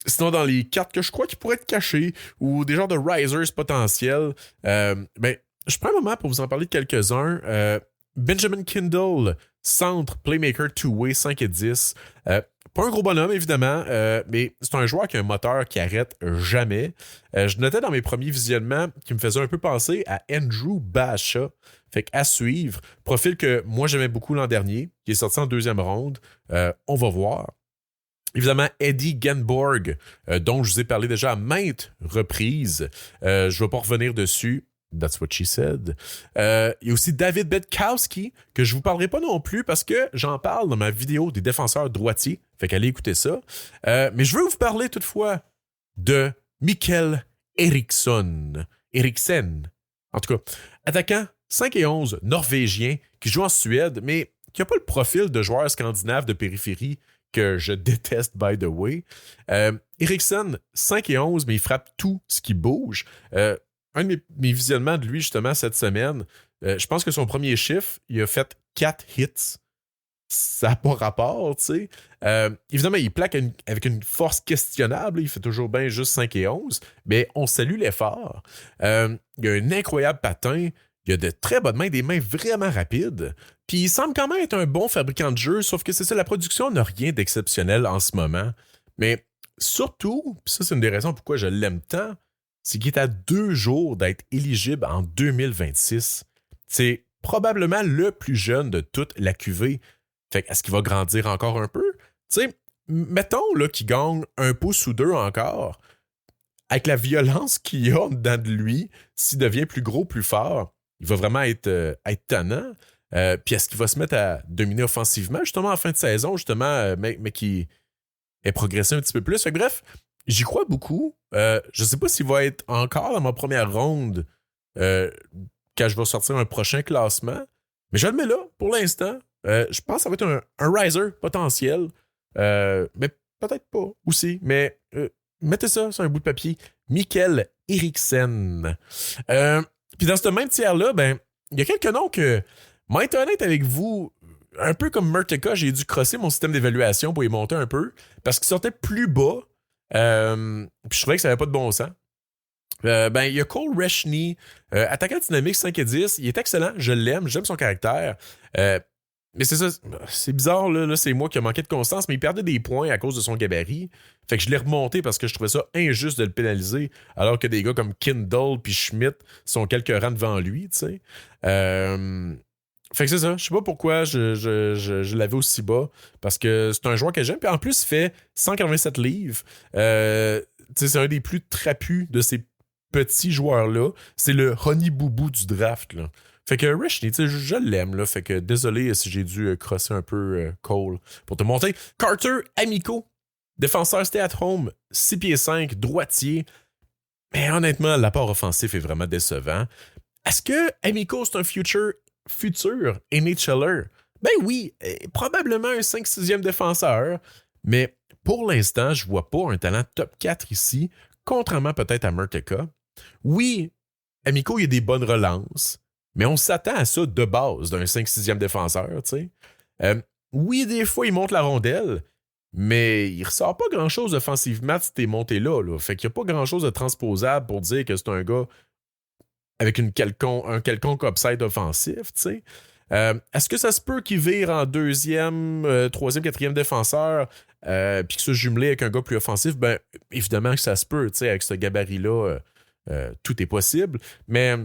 Sinon, dans les cartes que je crois qui pourraient être cachées ou des genres de risers potentiels, je prends un moment pour vous en parler de quelques-uns. Benjamin Kindle, centre, playmaker, two-way, 5 et 10. Pas un gros bonhomme, évidemment, mais c'est un joueur qui a un moteur qui arrête jamais. Je notais dans mes premiers visionnements qu'il me faisait un peu penser à Andrew Basha. Fait qu'à suivre. Profil que moi, j'aimais beaucoup l'an dernier, qui est sorti en 2e ronde. On va voir. Évidemment, Eddie Genborg, dont je vous ai parlé déjà à maintes reprises. Je ne vais pas revenir dessus. That's what she said. Il y a aussi David Bedkowski, que je vous parlerai pas non plus parce que j'en parle dans ma vidéo des défenseurs droitiers. Fait qu'allez écouter ça. Mais je veux vous parler toutefois de Mikkel Eriksen. En tout cas, attaquant 5 et 11, norvégien, qui joue en Suède, mais qui n'a pas le profil de joueur scandinave de périphérie que je déteste, by the way. Eriksen, 5 et 11, mais il frappe tout ce qui bouge. Un de mes visionnements de lui, justement, cette semaine, je pense que son premier chiffre, il a fait 4 hits. Ça n'a pas rapport, tu sais. Évidemment, il plaque avec une force questionnable. Il fait toujours bien juste 5 et 11, mais on salue l'effort. Il a un incroyable patin. Il a de très bonnes mains, des mains vraiment rapides. Puis il semble quand même être un bon fabricant de jeux, sauf que c'est ça, la production n'a rien d'exceptionnel en ce moment. Mais surtout, puis ça c'est une des raisons pourquoi je l'aime tant, c'est qu'il est à 2 jours d'être éligible en 2026. C'est probablement le plus jeune de toute la QV. Fait est-ce qu'il va grandir encore un peu? Tu sais, mettons là, qu'il gagne 1 pouce ou 2 encore. Avec la violence qu'il a dedans de lui, s'il devient plus gros, plus fort, il va vraiment être tannant. Puis est-ce qu'il va se mettre à dominer offensivement, justement, en fin de saison, justement, mais qui est progressé un petit peu plus? Fait que, bref, j'y crois beaucoup. Je sais pas s'il va être encore dans ma première ronde quand je vais sortir un prochain classement, mais je le mets là pour l'instant. Je pense que ça va être un riser potentiel, mais peut-être pas aussi, mais mettez ça sur un bout de papier. Mikkel Eriksen. Puis dans ce même tiers-là, il y a quelques noms que, moi, être honnête avec vous, un peu comme Merteca, j'ai dû crosser mon système d'évaluation pour y monter un peu, parce qu'il sortait plus bas, puis je trouvais que ça n'avait pas de bon sens. Il y a Cole Reshny, attaquant dynamique 5 et 10, il est excellent, j'aime son caractère. Mais c'est ça, c'est bizarre, là c'est moi qui ai manqué de constance, mais il perdait des points à cause de son gabarit. Fait que je l'ai remonté parce que je trouvais ça injuste de le pénaliser, alors que des gars comme Kindle puis Schmidt sont quelques rangs devant lui, tu sais. Fait que c'est ça, je sais pas pourquoi je l'avais aussi bas, parce que c'est un joueur que j'aime, puis en plus il fait 187 livres. C'est un des plus trapus de ces petits joueurs-là. C'est le Honey Boubou du draft, là. Fait que Reshny, je l'aime, là. Fait que désolé si j'ai dû crosser un peu Cole pour te montrer. Carter Amico, défenseur stay at home, 6 pieds 5, droitier. Mais honnêtement, l'apport offensif est vraiment décevant. Est-ce que Amico, c'est un futur NHLer? Ben oui, probablement un 5-6e défenseur. Mais pour l'instant, je vois pas un talent top 4 ici, contrairement peut-être à Merteca. Oui, Amico, il y a des bonnes relances, mais on s'attend à ça de base d'un 5-6e défenseur, tu sais. Oui, des fois, il monte la rondelle, mais il ressort pas grand-chose offensivement de ces montées-là. Là. Fait qu'il n'y a pas grand-chose de transposable pour dire que c'est un gars avec un quelconque upside offensif, tu sais. Est-ce que ça se peut qu'il vire en 2e, 3e, 4e défenseur puis que ça jumelé avec un gars plus offensif? Ben, évidemment que ça se peut, tu sais, avec ce gabarit-là, tout est possible. Mais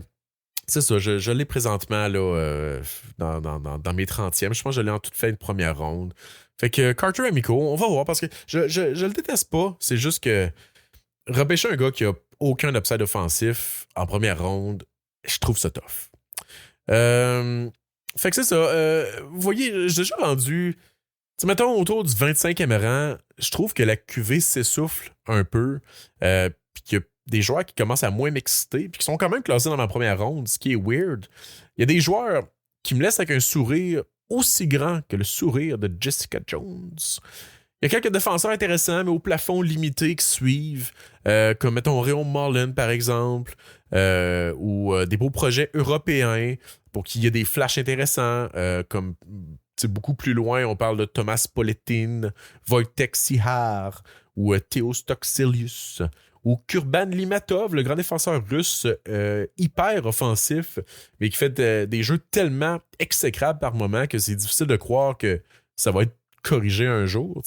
c'est ça, je l'ai présentement là, dans mes 30e. Je pense que je l'ai en toute fin de première ronde. Fait que Carter Amico, on va voir parce que je le déteste pas. C'est juste que repêcher un gars qui a aucun upside offensif en première ronde, je trouve ça tough. Fait que c'est ça. Vous voyez, j'ai déjà rendu. Mettons autour du 25e rang, je trouve que la QV s'essouffle un peu. Puis qu'il y a des joueurs qui commencent à moins m'exciter, puis qui sont quand même classés dans ma première ronde, ce qui est weird. Il y a des joueurs qui me laissent avec un sourire aussi grand que le sourire de Jessica Jones. Il y a quelques défenseurs intéressants, mais au plafond limité qui suivent, comme mettons Réon Mullen, par exemple, ou des beaux projets européens pour qu'il y ait des flashs intéressants, comme beaucoup plus loin, on parle de Thomas Politin, Wojtek Sihar, ou Theo Stoksilius, ou Kurban Limatov, le grand défenseur russe hyper offensif, mais qui fait des jeux tellement exécrables par moment que c'est difficile de croire que ça va être corrigé un jour.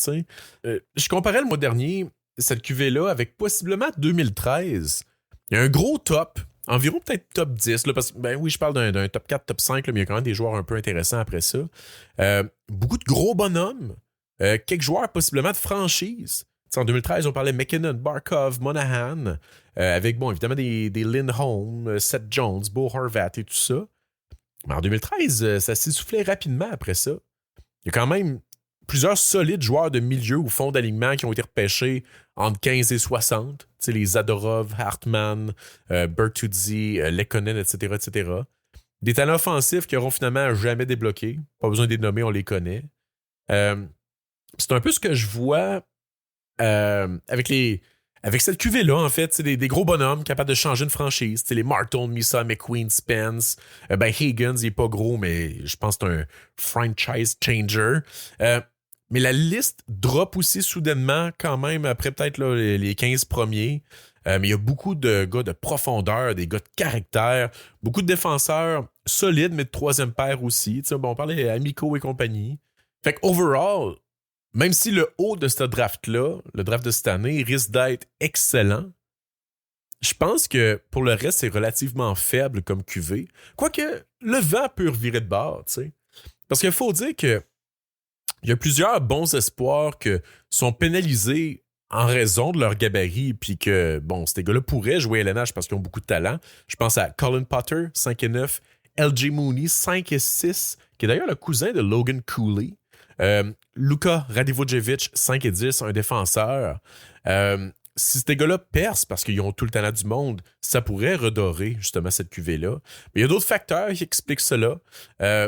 Je comparais le mois dernier cette QV-là avec possiblement 2013. Il y a un gros top, environ peut-être top 10, là, parce que, ben oui, je parle d'un top 4, top 5, là, mais il y a quand même des joueurs un peu intéressants après ça. Beaucoup de gros bonhommes, quelques joueurs possiblement de franchise. T'sais, en 2013, on parlait McKinnon, Barkov, Monahan, avec, bon, évidemment, des Lindholm, Seth Jones, Bo Horvat et tout ça. Mais en 2013, ça s'essoufflait rapidement après ça. Il y a quand même plusieurs solides joueurs de milieu ou fond d'alignement qui ont été repêchés entre 15 et 60. T'sais, les Zadorov, Hartman, Bertuzzi, Lekkonen, etc., etc. Des talents offensifs qui n'auront finalement jamais débloqué. Pas besoin de les nommer, on les connaît. C'est un peu ce que je vois avec cette QV-là, en fait, c'est des gros bonhommes capables de changer une franchise. C'est les Martin, Misa, McQueen, Spence. Higgins, il est pas gros, mais je pense que c'est un franchise changer. Mais la liste drop aussi soudainement, quand même, après peut-être là, les 15 premiers. Mais il y a beaucoup de gars de profondeur, des gars de caractère, beaucoup de défenseurs solides, mais de troisième paire aussi. Bon, on parlait Amico et compagnie. Fait que overall, même si le haut de ce draft-là, le draft de cette année, risque d'être excellent, je pense que pour le reste, c'est relativement faible comme QV. Quoique, le vent peut revirer de bord, tu sais. Parce qu'il faut dire que il y a plusieurs bons espoirs qui sont pénalisés en raison de leur gabarit, puis que, bon, ces gars-là pourraient jouer à LNH parce qu'ils ont beaucoup de talent. Je pense à Colin Potter, 5 et 9, LJ Mooney, 5 et 6, qui est d'ailleurs le cousin de Logan Cooley. Luka Radivojevic, 5 et 10, un défenseur. Si ces gars-là percent parce qu'ils ont tout le talent du monde, ça pourrait redorer justement cette QV-là. Mais il y a d'autres facteurs qui expliquent cela,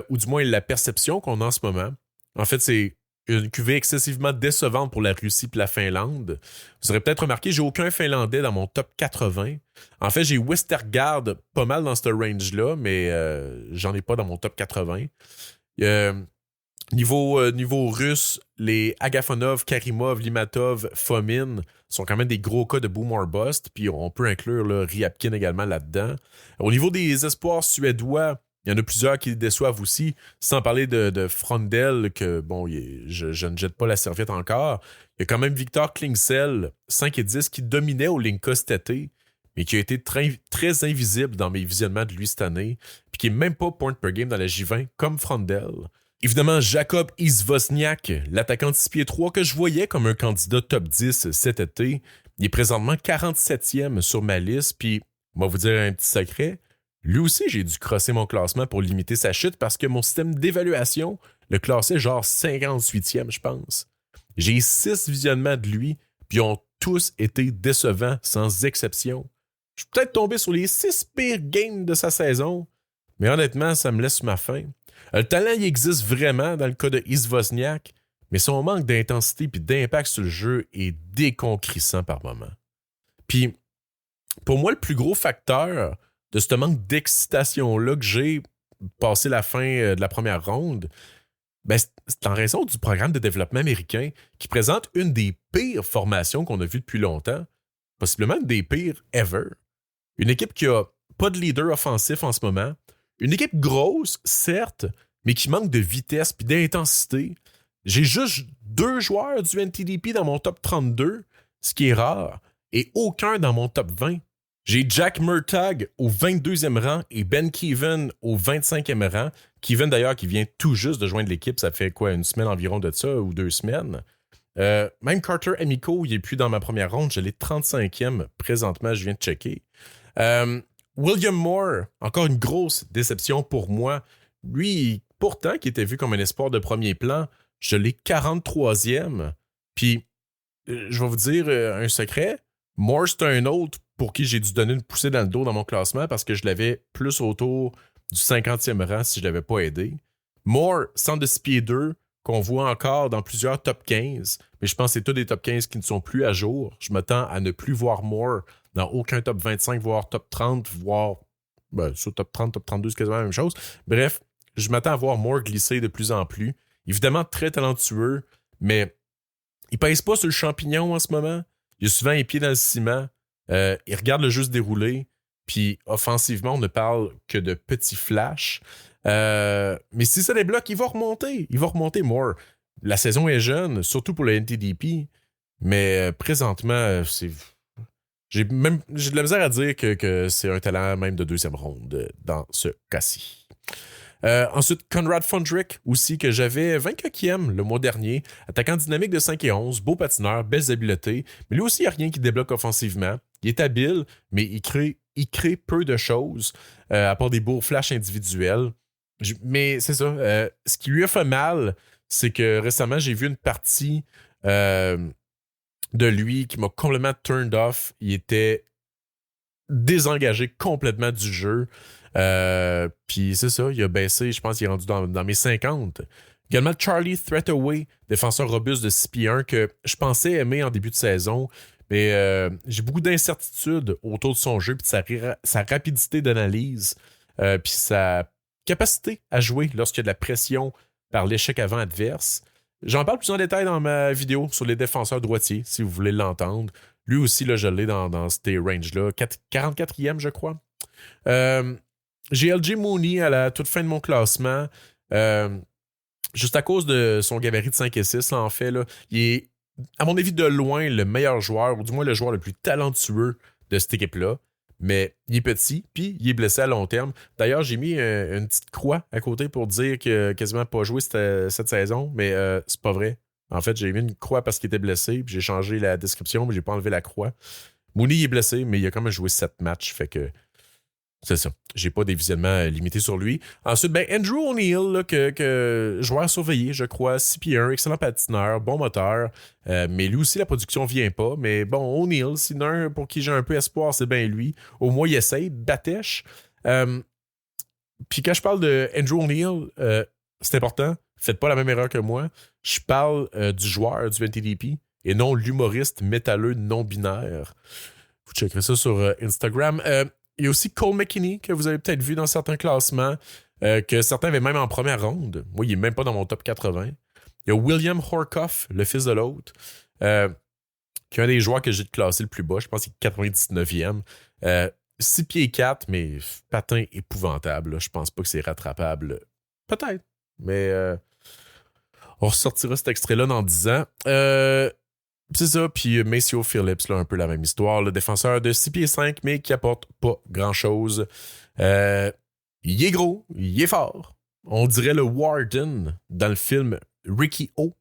ou du moins la perception qu'on a en ce moment. En fait, c'est une QV excessivement décevante pour la Russie et la Finlande. Vous aurez peut-être remarqué, j'ai aucun Finlandais dans mon top 80. En fait, j'ai Westergaard pas mal dans ce range-là, mais j'en ai pas dans mon top 80. Niveau russe, les Agafonov, Karimov, Limatov, Fomin sont quand même des gros cas de boom or bust, puis on peut inclure là, Ryabkin également là-dedans. Au niveau des espoirs suédois, il y en a plusieurs qui déçoivent aussi, sans parler de Frondel, que bon, je ne jette pas la serviette encore. Il y a quand même Victor Klingsel, 5 et 10, qui dominait au Linka cet été, mais qui a été très, très invisible dans mes visionnements de lui cette année, puis qui n'est même pas point per game dans la J20, comme Frondel. Évidemment, Jacob Izvosniak, l'attaquant de 6 pieds 3 que je voyais comme un candidat top 10 cet été, il est présentement 47e sur ma liste, puis on va vous dire un petit secret, lui aussi j'ai dû crosser mon classement pour limiter sa chute parce que mon système d'évaluation le classait genre 58e, je pense. J'ai 6 visionnements de lui, puis ils ont tous été décevants, sans exception. Je suis peut-être tombé sur les 6 pires games de sa saison, mais honnêtement, ça me laisse sur ma faim. Le talent, il existe vraiment dans le cas de Izvosniak, mais son manque d'intensité et d'impact sur le jeu est déconcrissant par moment. Puis, pour moi, le plus gros facteur de ce manque d'excitation-là que j'ai passé la fin de la première ronde, ben, c'est en raison du programme de développement américain qui présente une des pires formations qu'on a vues depuis longtemps, possiblement une des pires ever. Une équipe qui a pas de leader offensif en ce moment, une équipe grosse, certes, mais qui manque de vitesse puis d'intensité. J'ai juste 2 joueurs du NTDP dans mon top 32, ce qui est rare, et aucun dans mon top 20. J'ai Jack Murtagh au 22e rang et Ben Keevan au 25e rang. Keevan, d'ailleurs, qui vient tout juste de joindre l'équipe, ça fait quoi, une semaine environ de ça, ou 2 semaines. Même Carter Amico, il n'est plus dans ma première ronde, je l'ai 35e présentement, je viens de checker. William Moore, encore une grosse déception pour moi. Lui, pourtant, qui était vu comme un espoir de premier plan, je l'ai 43e. Puis, je vais vous dire un secret, Moore, c'est un autre pour qui j'ai dû donner une poussée dans le dos dans mon classement parce que je l'avais plus autour du 50e rang si je ne l'avais pas aidé. Moore, centre de 6 pieds 2, qu'on voit encore dans plusieurs top 15, mais je pense que c'est tous des top 15 qui ne sont plus à jour. Je m'attends à ne plus voir Moore dans aucun top 25, voire top 30, voire sur top 30, top 32, c'est quasiment la même chose. Bref, je m'attends à voir Moore glisser de plus en plus. Évidemment, très talentueux, mais il pèse pas sur le champignon en ce moment. Il a souvent les pieds dans le ciment. Il regarde le jeu se dérouler. Puis offensivement, on ne parle que de petits flashs. Mais si ça débloque, il va remonter. Il va remonter Moore. La saison est jeune, surtout pour le NTDP. Mais présentement, j'ai de la misère à dire que c'est un talent même de 2e ronde dans ce cas-ci. Ensuite, Conrad Fundrick aussi, que j'avais 24e le mois dernier. Attaquant dynamique de 5 et 11, beau patineur, belles habiletés. Mais lui aussi, il n'y a rien qui débloque offensivement. Il est habile, mais il crée peu de choses, à part des beaux flashs individuels. Mais c'est ça. Ce qui lui a fait mal, c'est que récemment, j'ai vu une partie de lui qui m'a complètement turned off. Il était désengagé complètement du jeu. Puis c'est ça, il a baissé, je pense qu'il est rendu dans mes 50. Également Charlie Threataway, défenseur robuste de 6 pieds 1 que je pensais aimer en début de saison, mais j'ai beaucoup d'incertitudes autour de son jeu puis de sa rapidité d'analyse puis sa capacité à jouer lorsqu'il y a de la pression par l'échec avant adverse. J'en parle plus en détail dans ma vidéo sur les défenseurs droitiers, si vous voulez l'entendre. Lui aussi, là, je l'ai dans ces ranges-là. 44e, je crois. J'ai LJ Mooney à la toute fin de mon classement. Juste à cause de son gabarit de 5 et 6, là, en fait. Là, il est, à mon avis, de loin le meilleur joueur, ou du moins le joueur le plus talentueux de cette équipe-là. Mais il est petit, puis il est blessé à long terme. D'ailleurs, j'ai mis une petite croix à côté pour dire qu'il n'a quasiment pas joué cette saison, mais c'est pas vrai. En fait, j'ai mis une croix parce qu'il était blessé, puis j'ai changé la description, mais j'ai pas enlevé la croix. Mooney est blessé, mais il a quand même joué 7 matchs, fait que c'est ça. J'ai pas des visionnements limités sur lui. Ensuite, Andrew O'Neill, là, que joueur surveillé, je crois, 6 pieds 1, excellent patineur, bon moteur, mais lui aussi, la production vient pas. Mais bon, O'Neill, s'il y en a un pour qui j'ai un peu espoir, c'est bien lui. Au moins, il essaye, Batèche. Puis quand je parle de Andrew O'Neill, c'est important, faites pas la même erreur que moi. Je parle du joueur du NTDP et non l'humoriste métalleux non-binaire. Vous checkerez ça sur Instagram. Il y a aussi Cole McKinney, que vous avez peut-être vu dans certains classements, que certains avaient même en première ronde. Moi, il n'est même pas dans mon top 80. Il y a William Horkoff, le fils de l'autre, qui est un des joueurs que j'ai classé le plus bas. Je pense qu'il est 99e. 6 pieds 4, mais patin épouvantable. Là. Je pense pas que c'est rattrapable. Peut-être, mais on ressortira cet extrait-là dans 10 ans. C'est ça, puis Maceo Phillips, là, un peu la même histoire. Le défenseur de 6 pieds 5, mais qui apporte pas grand-chose. Il est gros, il est fort. On dirait le Warden dans le film Ricky O.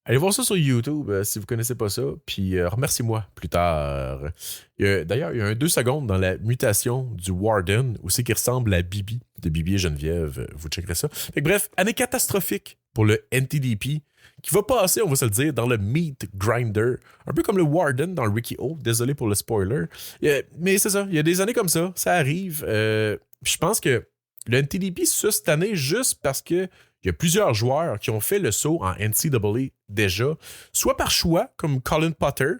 Allez voir ça sur YouTube si vous connaissez pas ça, puis remerciez-moi plus tard. D'ailleurs, il y a un 2 secondes dans la mutation du Warden, où c'est qu'il ressemble à Bibi, de Bibi et Geneviève. Vous checkerez ça. Fait que, bref, année catastrophique pour le NTDP, qui va passer, on va se le dire, dans le Meat Grinder. Un peu comme le Warden dans Ricky O. Désolé pour le spoiler. Mais c'est ça, il y a des années comme ça arrive. Je pense que le NTDP cette année juste parce que il y a plusieurs joueurs qui ont fait le saut en NCAA déjà, soit par choix, comme Colin Potter,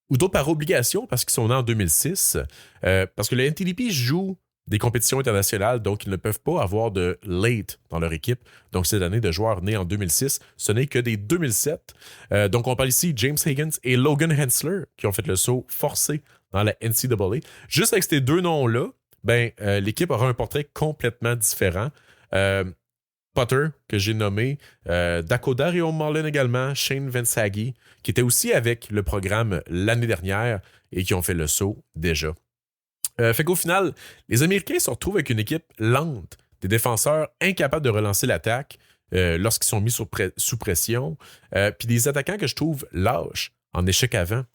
ou d'autres par obligation, parce qu'ils sont nés en 2006. Parce que le NTDP joue des compétitions internationales, donc ils ne peuvent pas avoir de late dans leur équipe. Donc, cette année de joueurs nés en 2006, ce n'est que des 2007. Donc, on parle ici James Higgins et Logan Hensler qui ont fait le saut forcé dans la NCAA. Juste avec ces deux noms-là, l'équipe aura un portrait complètement différent. Potter, que j'ai nommé, Dakodario Marlin également, Shane Vensaghi, qui était aussi avec le programme l'année dernière et qui ont fait le saut déjà. Fait qu'au final, les Américains se retrouvent avec une équipe lente, des défenseurs incapables de relancer l'attaque lorsqu'ils sont mis sous pression, puis des attaquants que je trouve lâches en échec avant.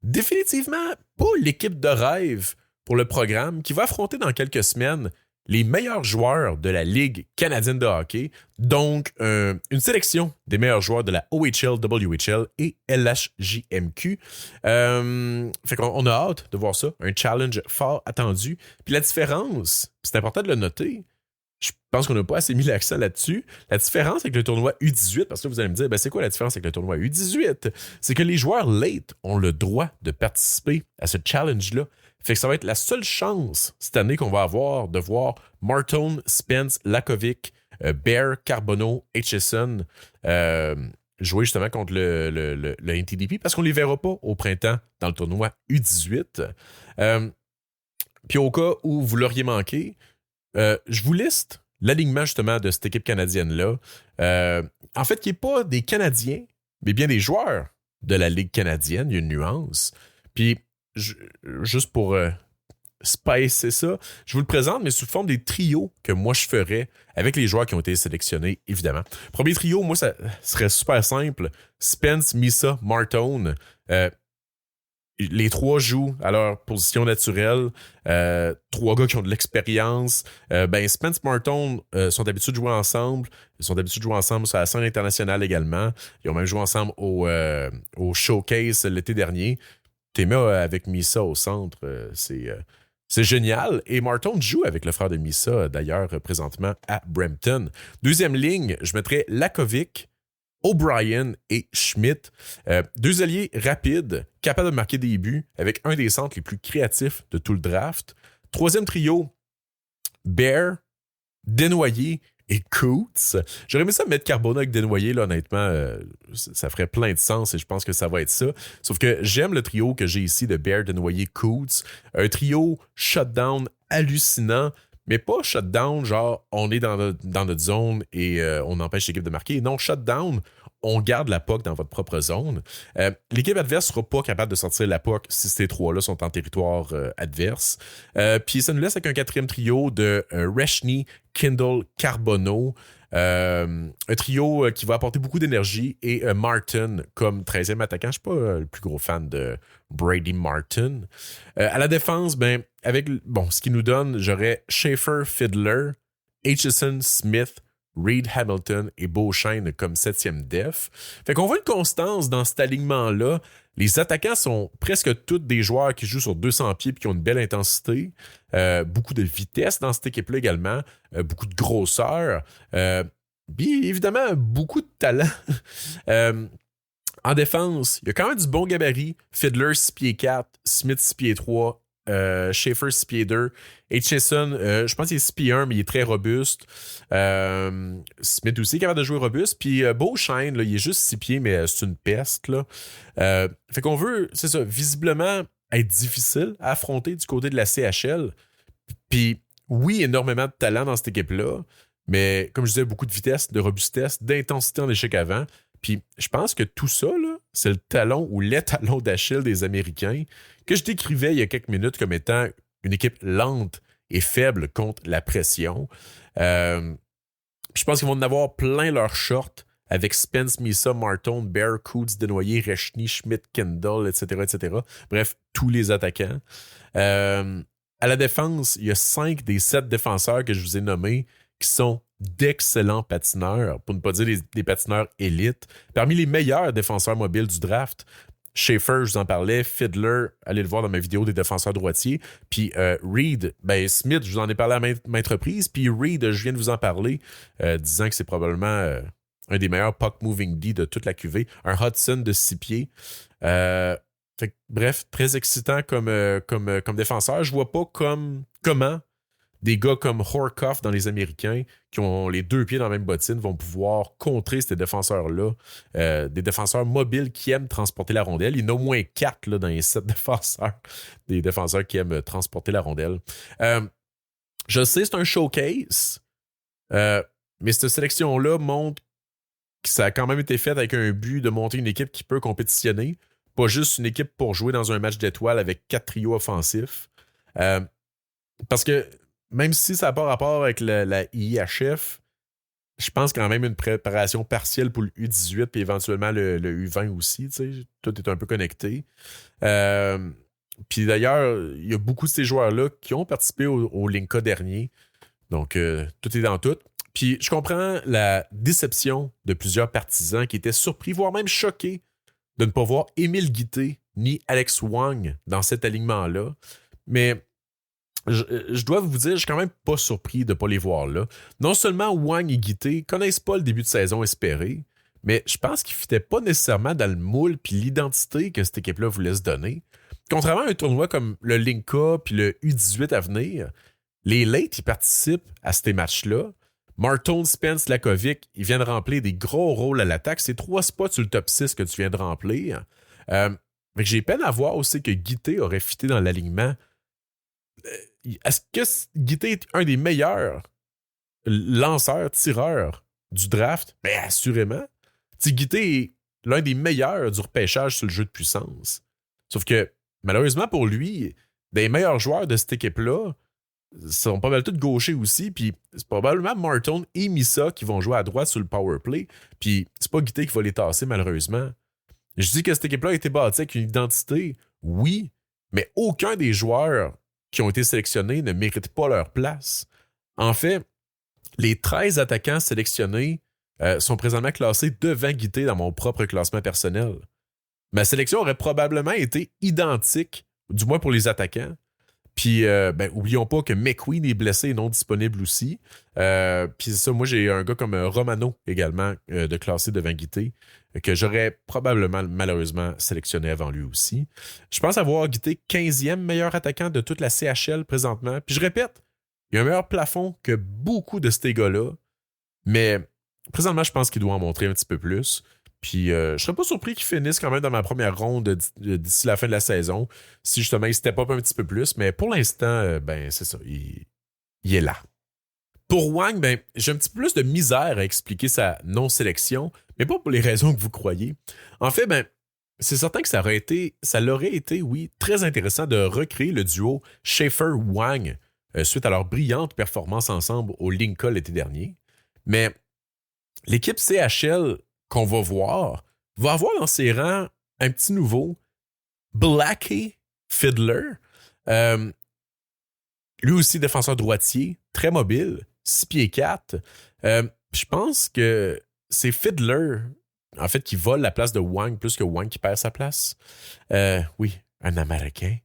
Définitivement pas l'équipe de rêve pour le programme qui va affronter dans quelques semaines les meilleurs joueurs de la Ligue canadienne de hockey, donc une sélection des meilleurs joueurs de la OHL, WHL et LHJMQ. Fait qu'on a hâte de voir ça, un challenge fort attendu. Puis la différence, c'est important de le noter, je pense qu'on n'a pas assez mis l'accent là-dessus. La différence avec le tournoi U18, parce que vous allez me dire, c'est quoi la différence avec le tournoi U18? C'est que les joueurs late ont le droit de participer à ce challenge-là. Fait que ça va être la seule chance cette année qu'on va avoir de voir Martone, Spence, Lakovic, Bear, Carbonneau, Aitchison jouer justement contre le NTDP parce qu'on ne les verra pas au printemps dans le tournoi U18. Puis au cas où vous l'auriez manqué, je vous liste l'alignement justement de cette équipe canadienne-là. En fait, qui n'est pas des Canadiens, mais bien des joueurs de la Ligue canadienne. Il y a une nuance. Puis, juste pour spicer ça, je vous le présente, mais sous forme des trios que moi je ferais avec les joueurs qui ont été sélectionnés, évidemment. Premier trio, moi, ça serait super simple. Spence, Misa, Martone. Les trois jouent à leur position naturelle. Trois gars qui ont de l'expérience. Spence Martone sont habitués de jouer ensemble. Ils sont habitués de jouer ensemble sur la scène internationale également. Ils ont même joué ensemble au Showcase l'été dernier. T'es mis avec Misa au centre. C'est génial. Et Martone joue avec le frère de Misa, d'ailleurs, présentement à Brampton. Deuxième ligne, je mettrais Lakovic, O'Brien et Schmidt. Deux alliés rapides, capables de marquer des buts, avec un des centres les plus créatifs de tout le draft. Troisième trio, Bear, Desnoyers et Coots. J'aurais aimé ça mettre Carbonneau avec Desnoyers, là, honnêtement. Ça ferait plein de sens et je pense que ça va être ça. Sauf que j'aime le trio que j'ai ici de Bear, Desnoyers, Coots. Un trio shutdown hallucinant. Mais pas shutdown, genre on est dans notre zone et on empêche l'équipe de marquer. Non, shutdown, on garde la puck dans votre propre zone. L'équipe adverse ne sera pas capable de sortir la puck si ces trois-là sont en territoire adverse. Puis ça nous laisse avec un quatrième trio de Reshny, Kindle, Carbonneau. Un trio qui va apporter beaucoup d'énergie et Martin comme 13e attaquant. Je ne suis pas le plus gros fan de Brady Martin. À la défense, avec ce qui nous donne, j'aurais Schaefer, Fiddler, Aitchison, Smith, Reed Hamilton et Beauchesne comme 7e def. Fait qu'on voit une constance dans cet alignement-là. Les attaquants sont presque tous des joueurs qui jouent sur 200 pieds et qui ont une belle intensité. Beaucoup de vitesse dans cette équipe-là également. Beaucoup de grosseur. Puis évidemment, beaucoup de talent. En défense, il y a quand même du bon gabarit. Fiddler 6 pieds 4, Smith 6 pieds 3, Schaefer 6 pieds 2, Aitchison, je pense qu'il est 6 pieds 1, mais il est très robuste. Smith aussi est capable de jouer robuste. Puis Beauchesne, là, il est juste 6 pieds, mais c'est une peste. Là. Fait qu'on veut, c'est ça, visiblement être difficile à affronter du côté de la CHL. Puis oui, énormément de talent dans cette équipe-là, mais comme je disais, beaucoup de vitesse, de robustesse, d'intensité en échec avant. Puis je pense que tout ça, là, c'est le talon ou les talons d'Achille des Américains que je décrivais il y a quelques minutes comme étant une équipe lente et faible contre la pression. Je pense qu'ils vont en avoir plein leurs shorts avec Spence, Misa, Martone, Bear, Coots, Desnoyers, Reshny, Schmidt, Kendall, etc., etc. Bref, tous les attaquants. À la défense, il y a 5 des 7 défenseurs que je vous ai nommés qui sont d'excellents patineurs, pour ne pas dire des patineurs élites. Parmi les meilleurs défenseurs mobiles du draft, Schaefer, je vous en parlais, Fiddler, allez le voir dans ma vidéo des défenseurs droitiers, puis Reed, Smith, je vous en ai parlé à maintes reprises, puis Reed, je viens de vous en parler, disant que c'est probablement un des meilleurs puck-moving D de toute la QV, un Hudson de 6 pieds. Bref, très excitant comme défenseur. Je vois pas comment des gars comme Horkoff dans les Américains, qui ont les deux pieds dans la même bottine, vont pouvoir contrer ces défenseurs-là. Des défenseurs mobiles qui aiment transporter la rondelle. Il y en a au moins 4 là, dans les 7 défenseurs. Des défenseurs qui aiment transporter la rondelle. Je sais, c'est un showcase, mais cette sélection-là montre que ça a quand même été fait avec un but de monter une équipe qui peut compétitionner. Pas juste une équipe pour jouer dans un match d'étoiles avec 4 trios offensifs. Parce que même si ça n'a pas rapport avec la IHF, je pense quand même une préparation partielle pour le U18 puis éventuellement le U20 aussi. Tout est un peu connecté. Puis d'ailleurs, il y a beaucoup de ces joueurs-là qui ont participé au Linka dernier. Donc, tout est dans tout. Puis je comprends la déception de plusieurs partisans qui étaient surpris, voire même choqués de ne pas voir Émile Guité ni Alex Wang dans cet alignement-là. Mais je dois vous dire, je suis quand même pas surpris de ne pas les voir là. Non seulement Wang et Guité connaissent pas le début de saison espéré, mais je pense qu'ils ne fitaient pas nécessairement dans le moule puis l'identité que cette équipe-là voulait se donner. Contrairement à un tournoi comme le Linka puis le U18 à venir, les Late, ils participent à ces matchs-là. Marton, Spence, Lakovic, ils viennent remplir des gros rôles à l'attaque. C'est 3 spots sur le top 6 que tu viens de remplir. Mais j'ai peine à voir aussi que Guité aurait fité dans l'alignement. Est-ce que Guité est un des meilleurs lanceurs, tireurs du draft? Bien, assurément. Guité est l'un des meilleurs du repêchage sur le jeu de puissance. Sauf que, malheureusement pour lui, des meilleurs joueurs de cette équipe-là sont pas mal tous gauchers aussi, puis c'est probablement Marton et Missa qui vont jouer à droite sur le power play, puis c'est pas Guité qui va les tasser, malheureusement. Je dis que cette équipe-là a été bâtie avec une identité, oui, mais aucun des joueurs qui ont été sélectionnés ne méritent pas leur place. En fait, les 13 attaquants sélectionnés sont présentement classés devant Guité dans mon propre classement personnel. Ma sélection aurait probablement été identique, du moins pour les attaquants. Puis, oublions pas que McQueen est blessé et non disponible aussi. Puis ça, moi, j'ai un gars comme Romano également de classé devant Guité, que j'aurais probablement, malheureusement, sélectionné avant lui aussi. Je pense avoir Guité 15e meilleur attaquant de toute la CHL présentement. Puis je répète, il y a un meilleur plafond que beaucoup de ces gars-là, mais présentement, je pense qu'il doit en montrer un petit peu plus. Puis je serais pas surpris qu'il finisse quand même dans ma première ronde d'ici la fin de la saison, si justement il step up un petit peu plus. Mais pour l'instant, c'est ça, il est là. Pour Wang, j'ai un petit peu plus de misère à expliquer sa non-sélection, mais pas pour les raisons que vous croyez. En fait, c'est certain que ça l'aurait été, oui, très intéressant de recréer le duo Schaefer-Wang suite à leur brillante performance ensemble au Linka l'été dernier. Mais l'équipe CHL qu'on va avoir dans ses rangs un petit nouveau, Blackie Fiddler. Lui aussi, défenseur droitier, très mobile, 6 pieds 4. Je pense que c'est Fiddler, en fait, qui vole la place de Wang plus que Wang qui perd sa place. Oui, un Américain.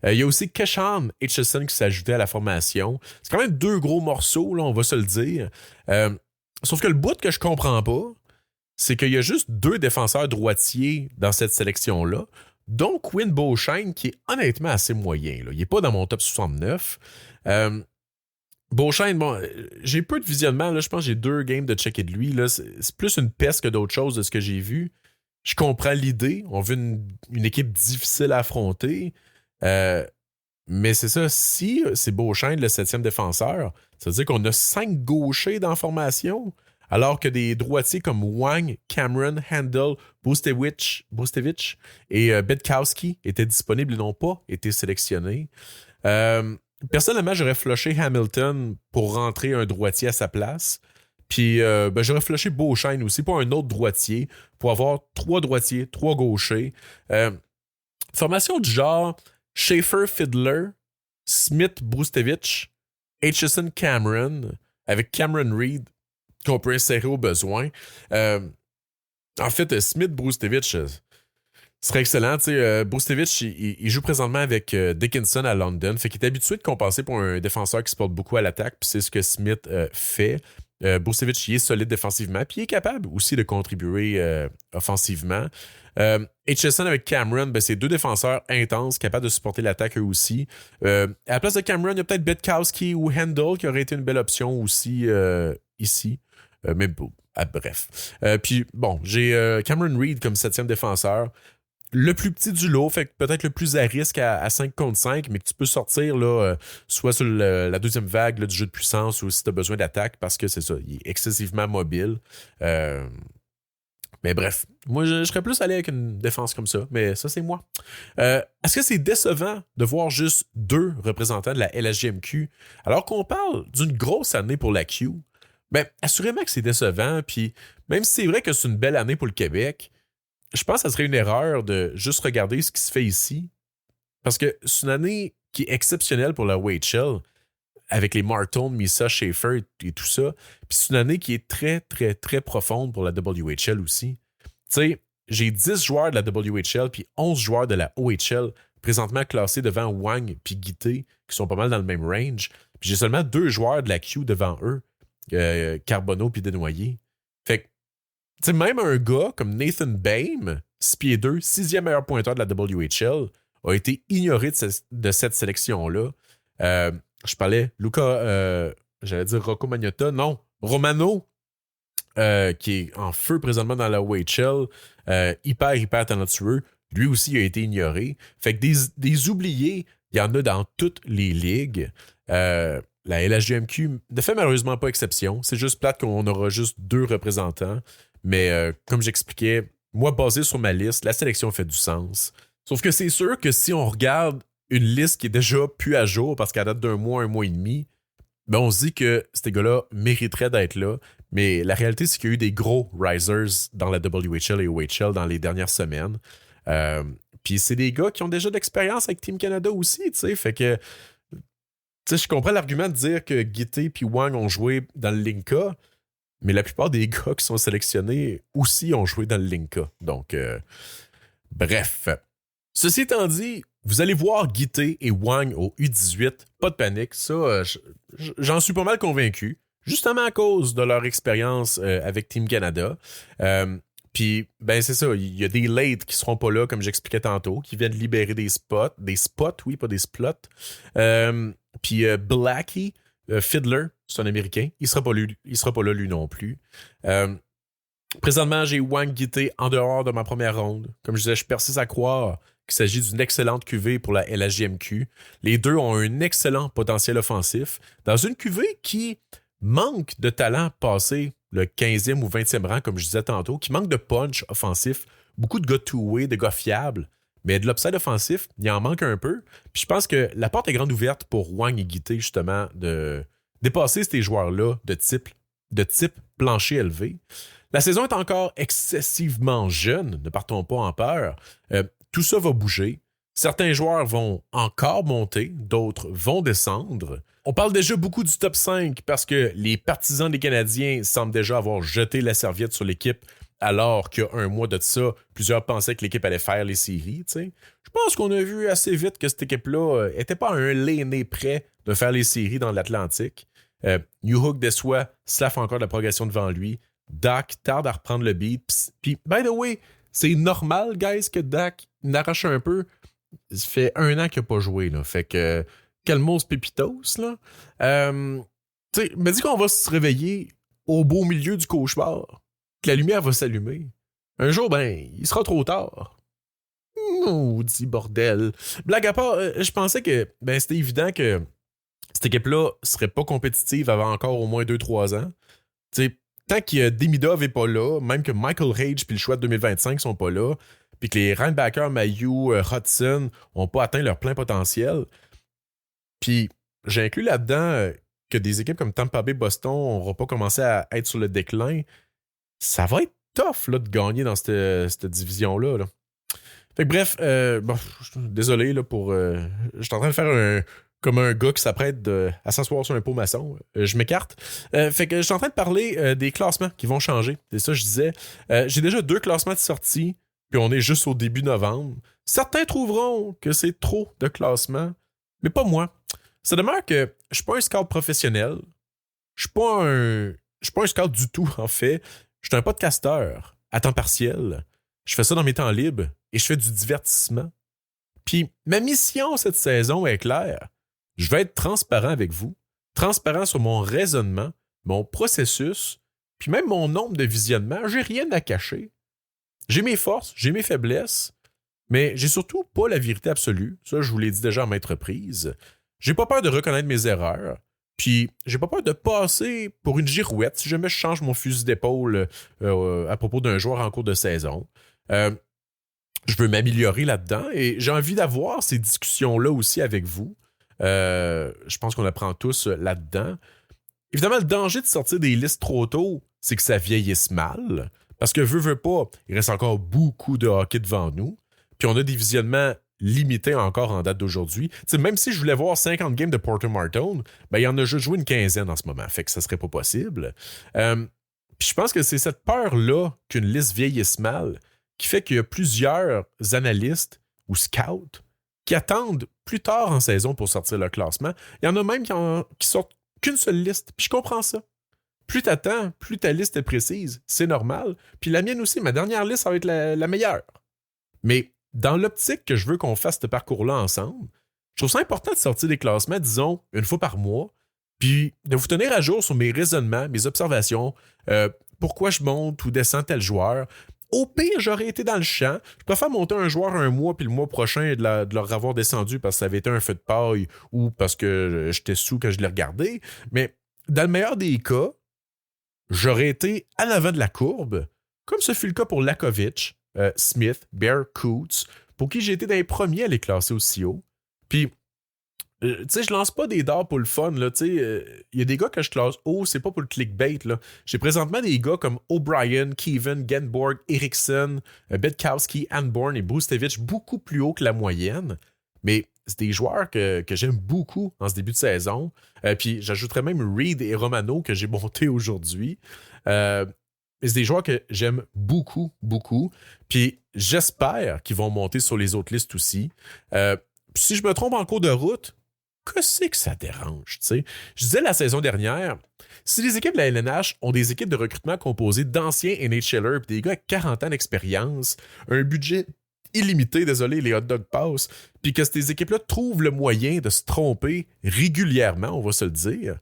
Il y a aussi Keshawn Hitchison qui s'est ajouté à la formation. C'est quand même 2 gros morceaux, là, on va se le dire. Sauf que le bout que je comprends pas, c'est qu'il y a juste 2 défenseurs droitiers dans cette sélection-là, dont Quinn Beauchesne, qui est honnêtement assez moyen. Là. Il n'est pas dans mon top 69. Beauchesne, j'ai peu de visionnement. Là. Je pense que j'ai 2 games de checker de lui. Là. C'est plus une peste que d'autres choses de ce que j'ai vu. Je comprends l'idée. On veut une équipe difficile à affronter. Mais c'est ça, si c'est Beauchesne le 7e défenseur, ça veut dire qu'on a 5 gauchers dans la formation. Alors que des droitiers comme Wang, Cameron, Handel, Bustevich et Bedkowski étaient disponibles et n'ont pas été sélectionnés. Personnellement, j'aurais flushé Hamilton pour rentrer un droitier à sa place. Puis j'aurais flushé Beauchesne aussi pour un autre droitier, pour avoir 3 droitiers, 3 gauchers. Formation du genre Schaefer Fiddler, Smith Bustevich, Aitchison Cameron, avec Cameron Reed qu'on peut insérer au besoin. En fait, Smith Bustevich serait excellent. Bustevich, il joue présentement avec Dickinson à London. Fait qu'il est habitué de compenser pour un défenseur qui se porte beaucoup à l'attaque. Puis c'est ce que Smith fait. Bustevich, il est solide défensivement. Puis il est capable aussi de contribuer offensivement. HSN avec Cameron, ben, c'est deux défenseurs intenses, capables de supporter l'attaque eux aussi. À la place de Cameron, il y a peut-être Bitkowski ou Handel qui aurait été une belle option aussi ici. Mais bon, bref. Puis bon, j'ai Cameron Reed comme 7e défenseur. Le plus petit du lot, fait que peut-être le plus à risque à 5 contre 5, mais que tu peux sortir là, soit sur la deuxième vague là, du jeu de puissance ou si tu as besoin d'attaque, parce que c'est ça, il est excessivement mobile. Mais bref, moi je serais plus allé avec une défense comme ça, mais ça c'est moi. Est-ce que c'est décevant de voir juste 2 représentants de la LHJMQ alors qu'on parle d'une grosse année pour la Q? Ben, assurément que c'est décevant, puis même si c'est vrai que c'est une belle année pour le Québec, je pense que ça serait une erreur de juste regarder ce qui se fait ici. Parce que c'est une année qui est exceptionnelle pour la WHL, avec les Martin, Misa, Schaefer et tout ça. Puis c'est une année qui est très, très, très profonde pour la WHL aussi. Tu sais, j'ai 10 joueurs de la WHL puis 11 joueurs de la OHL présentement classés devant Wang puis Guité, qui sont pas mal dans le même range. Puis j'ai seulement 2 joueurs de la Q devant eux, Carbonneau puis Desnoyers. Fait que tu sais, même un gars comme Nathan Bame, 6 pieds 2, 6e meilleur pointeur de la WHL, a été ignoré de cette sélection-là. Je parlais j'allais dire Rocco Magnotta, non, Romano, qui est en feu présentement dans la OHL, hyper talentueux. Lui aussi a été ignoré. Fait que des oubliés, il y en a dans toutes les ligues. La LHJMQ ne fait malheureusement pas exception. C'est juste plate qu'on aura juste 2 représentants. Mais comme j'expliquais, moi, basé sur ma liste, la sélection fait du sens. Sauf que c'est sûr que si on regarde une liste qui est déjà plus à jour parce qu'elle date d'un mois et demi, ben on se dit que ces gars-là mériteraient d'être là. Mais la réalité, c'est qu'il y a eu des gros risers dans la WHL et OHL dans les dernières semaines. Puis c'est des gars qui ont déjà d'expérience avec Team Canada aussi, tu sais. Fait que, tu sais, je comprends l'argument de dire que Guité et Wang ont joué dans le Linka. Mais la plupart des gars qui sont sélectionnés aussi ont joué dans le Linka. Donc, bref. Ceci étant dit, vous allez voir Guité et Wang au U18. Pas de panique. Ça, j'en suis pas mal convaincu. Justement à cause de leur expérience avec Team Canada. Puis, ben c'est ça. Il y a des late qui seront pas là, comme j'expliquais tantôt, qui viennent libérer des spots. Des spots, oui, pas des splots. Puis Blackie, Fiddler, c'est un Américain. Il sera pas là, lui non plus. Présentement, j'ai Wang Guité en dehors de ma première ronde. Comme je disais, je persiste à croire qu'il s'agit d'une excellente cuvée pour la LHJMQ. Les deux ont un excellent potentiel offensif. Dans une cuvée qui manque de talent passé le 15e ou 20e rang, comme je disais tantôt, qui manque de punch offensif, beaucoup de gars two-way, de gars fiables. Mais de l'upside offensif, il en manque un peu. Puis je pense que la porte est grande ouverte pour Wang et Guité, justement, de dépasser ces joueurs-là de type plancher élevé. La saison est encore excessivement jeune, ne partons pas en peur. Tout ça va bouger. Certains joueurs vont encore monter, d'autres vont descendre. On parle déjà beaucoup du top 5 parce que les partisans des Canadiens semblent déjà avoir jeté la serviette sur l'équipe alors qu'il y a un mois de ça, plusieurs pensaient que l'équipe allait faire les séries. T'sais. Je pense qu'on a vu assez vite que cette équipe-là n'était pas à un lait près de faire les séries dans l'Atlantique. New Hook déçoit, Slav encore de la progression devant lui. Dak tarde à reprendre le beat. Puis, by the way, c'est normal, guys, que Dak n'arrache un peu. Ça fait 1 an qu'il n'a pas joué. Là. Fait que, calmos pépitos. Là. Tu sais, me dis qu'on va se réveiller au beau milieu du cauchemar. Que la lumière va s'allumer. Un jour, ben, il sera trop tard. Maudit bordel. Blague à part, je pensais que ben, c'était évident que cette équipe-là serait pas compétitive avant encore au moins 2-3 ans. Tu sais, tant que Demidov est pas là, même que Michael Hage puis le choix de 2025 sont pas là, puis que les linebackers Mayu, Hudson ont pas atteint leur plein potentiel. Puis j'inclus là-dedans que des équipes comme Tampa Bay, Boston n'auront pas commencé à être sur le déclin. Ça va être tough là, de gagner dans cette division-là. Là. Fait que bref, bon, désolé là, pour... je suis en train de faire comme un gars qui s'apprête à s'asseoir sur un pot maçon. Je m'écarte. Fait que je suis en train de parler des classements qui vont changer. C'est ça que je disais. J'ai déjà 2 classements de sortie, puis on est juste au début novembre. Certains trouveront que c'est trop de classements, mais pas moi. Ça demeure que je suis pas un scout professionnel. Je suis pas un scout du tout, en fait. Je suis un podcasteur à temps partiel. Je fais ça dans mes temps libres et je fais du divertissement. Puis ma mission cette saison est claire. Je vais être transparent avec vous, transparent sur mon raisonnement, mon processus, puis même mon nombre de visionnements. J'ai rien à cacher. J'ai mes forces, j'ai mes faiblesses, mais j'ai surtout pas la vérité absolue. Ça, je vous l'ai dit déjà à maintes reprises. J'ai pas peur de reconnaître mes erreurs. Puis, j'ai pas peur de passer pour une girouette si jamais je change mon fusil d'épaule à propos d'un joueur en cours de saison. Je veux m'améliorer là-dedans et j'ai envie d'avoir ces discussions-là aussi avec vous. Je pense qu'on apprend tous là-dedans. Évidemment, le danger de sortir des listes trop tôt, c'est que ça vieillisse mal. Parce que veut pas, il reste encore beaucoup de hockey devant nous. Puis on a des visionnements limités encore en date d'aujourd'hui. T'sais, même si je voulais voir 50 games de Porter Martone, ben, il y en a juste joué une quinzaine en ce moment. Fait que ça serait pas possible. Puis je pense que c'est cette peur-là qu'une liste vieillisse mal qui fait qu'il y a plusieurs analystes ou scouts qui attendent plus tard en saison pour sortir le classement. Il y en a même qui sortent qu'une seule liste. Puis je comprends ça. Plus t'attends, plus ta liste est précise. C'est normal. Puis la mienne aussi, ma dernière liste, ça va être la meilleure. Mais dans l'optique que je veux qu'on fasse ce parcours-là ensemble, je trouve ça important de sortir des classements, disons, une fois par mois, puis de vous tenir à jour sur mes raisonnements, mes observations, pourquoi je monte ou descends tel joueur. Au pire, j'aurais été dans le champ. Je préfère monter un joueur un mois, puis le mois prochain, de leur avoir descendu parce que ça avait été un feu de paille ou parce que j'étais sous quand je l'ai regardé. Mais dans le meilleur des cas, j'aurais été à l'avant de la courbe, comme ce fut le cas pour Lakovic, Smith, Bear, Coots, pour qui j'ai été dans les premiers à les classer aussi haut. Puis, tu sais, je lance pas des dards pour le fun, là, tu sais. Il y a des gars que je classe haut, c'est pas pour le clickbait, là. J'ai présentement des gars comme O'Brien, Kevin, Genborg, Eriksson, Bedkowski, Anborn et Brustevich beaucoup plus haut que la moyenne. Mais c'est des joueurs que j'aime beaucoup en ce début de saison. Puis j'ajouterais même Reed et Romano que j'ai monté aujourd'hui. Mais c'est des joueurs que j'aime beaucoup, beaucoup. Puis j'espère qu'ils vont monter sur les autres listes aussi. Puis si je me trompe en cours de route, que c'est que ça dérange, tu sais? Je disais la saison dernière, si les équipes de la LNH ont des équipes de recrutement composées d'anciens NHLers et des gars avec 40 ans d'expérience, un budget illimité, désolé, les hot dog passent, puis que ces équipes-là trouvent le moyen de se tromper régulièrement, on va se le dire,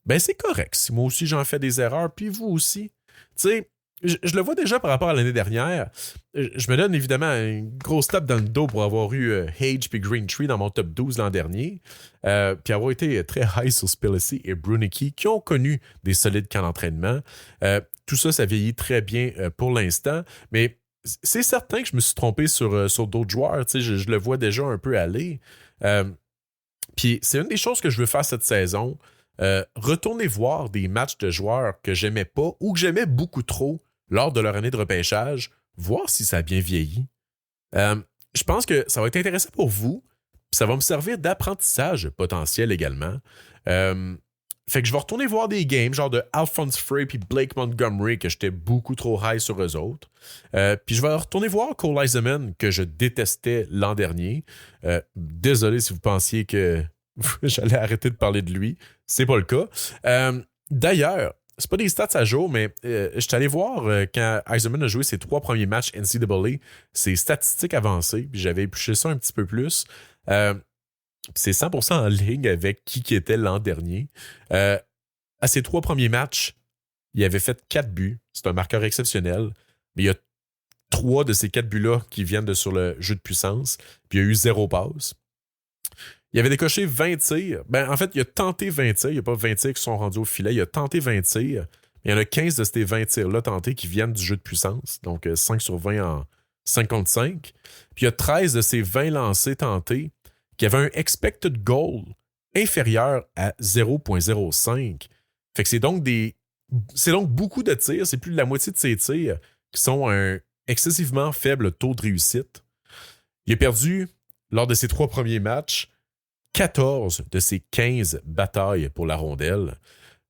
ben c'est correct. Si moi aussi j'en fais des erreurs, puis vous aussi. Tu sais, je le vois déjà par rapport à l'année dernière. Je me donne évidemment une grosse tape dans le dos pour avoir eu Hage puis Greentree dans mon top 12 l'an dernier, puis avoir été très high sur Spillicy et Brunicki, qui ont connu des solides camps d'entraînement. Tout ça, ça vieillit très bien pour l'instant, mais c'est certain que je me suis trompé sur d'autres joueurs. Tu sais, je le vois déjà un peu aller. Puis c'est une des choses que je veux faire cette saison. Retourner voir des matchs de joueurs que j'aimais pas ou que j'aimais beaucoup trop lors de leur année de repêchage, voir si ça a bien vieilli. Je pense que ça va être intéressant pour vous, puis ça va me servir d'apprentissage potentiel également. Fait que je vais retourner voir des games genre de Alphonse Frey puis Blake Montgomery que j'étais beaucoup trop high sur eux autres. Puis je vais retourner voir Cole Eisenman que je détestais l'an dernier. Désolé si vous pensiez que j'allais arrêter de parler de lui. C'est pas le cas. D'ailleurs, c'est pas des stats à jour, mais je suis allé voir quand Eisenman a joué ses 3 premiers matchs NCAA, ses statistiques avancées, puis j'avais épluché ça un petit peu plus. C'est 100% en ligne avec qui était l'an dernier. À ses 3 premiers matchs, il avait fait 4 buts. C'est un marqueur exceptionnel. Mais il y a 3 de ces 4 buts-là qui viennent de sur le jeu de puissance. Puis il y a eu 0 passe. Il avait décoché 20 tirs. Ben, en fait, il a tenté 20 tirs. Il n'y a pas 20 tirs qui sont rendus au filet. Il a tenté 20 tirs. Il y en a 15 de ces 20 tirs-là tentés qui viennent du jeu de puissance. Donc, 5 sur 20 en 55. Puis il y a 13 de ces 20 lancés tentés qui avaient un expected goal inférieur à 0.05. Fait que c'est donc beaucoup de tirs. C'est plus de la moitié de ces tirs qui sont un excessivement faible taux de réussite. Il a perdu, lors de ses 3 premiers matchs, 14 de ses 15 batailles pour la rondelle.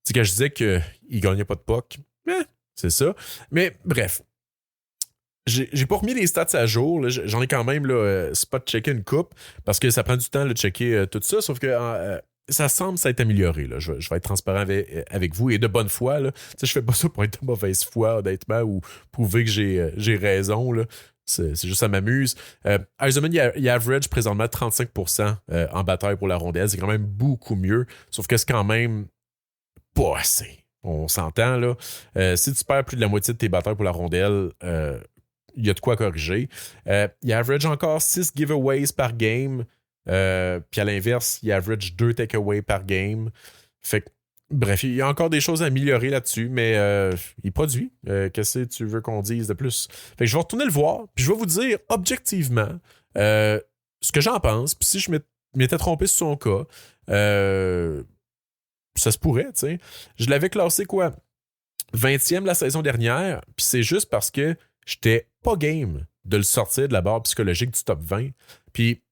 C'est quand je disais qu'il ne gagnait pas de puck. C'est ça. Mais bref, j'ai pas remis les stats à jour. Là. J'en ai quand même spot-checké une coupe parce que ça prend du temps de checker tout ça. Sauf que ça semble s'être amélioré. Là. Je vais être transparent avec vous et de bonne foi. Là. Je fais pas ça pour être de mauvaise foi, honnêtement, ou prouver que j'ai raison. Là. C'est juste, ça m'amuse. Yzerman, il average présentement 35% en bataille pour la rondelle. C'est quand même beaucoup mieux. Sauf que c'est quand même pas assez. On s'entend, là. Si tu perds plus de la moitié de tes batailles pour la rondelle, il y a de quoi corriger. Il average encore 6 giveaways par game. Puis à l'inverse, il average 2 takeaways par game. Fait que, bref, il y a encore des choses à améliorer là-dessus, mais il produit. Qu'est-ce que tu veux qu'on dise de plus? Fait que je vais retourner le voir, puis je vais vous dire objectivement ce que j'en pense. Puis si je m'étais trompé sur son cas, ça se pourrait, tu sais. Je l'avais classé quoi? 20e la saison dernière, puis c'est juste parce que j'étais pas game de le sortir de la barre psychologique du top 20. Puis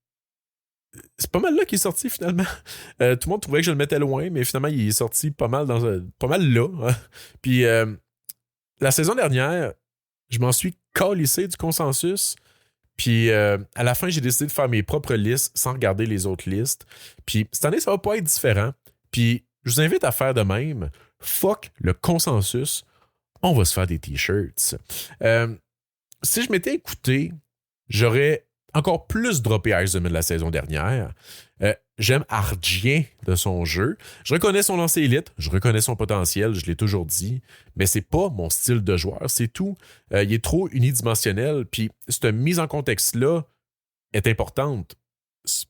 c'est pas mal là qu'il est sorti finalement. Tout le monde trouvait que je le mettais loin, mais finalement il est sorti pas mal là. Hein. Puis la saison dernière, je m'en suis calissé du consensus. Puis à la fin, j'ai décidé de faire mes propres listes sans regarder les autres listes. Puis cette année, ça va pas être différent. Puis je vous invite à faire de même. Fuck le consensus. On va se faire des t-shirts. Si je m'étais écouté, j'aurais encore plus droppé Yzerman la saison dernière. J'aime Ardien de son jeu. Je reconnais son lancer élite, je reconnais son potentiel, je l'ai toujours dit, mais c'est pas mon style de joueur, c'est tout. Il est trop unidimensionnel, puis cette mise en contexte-là est importante. C'est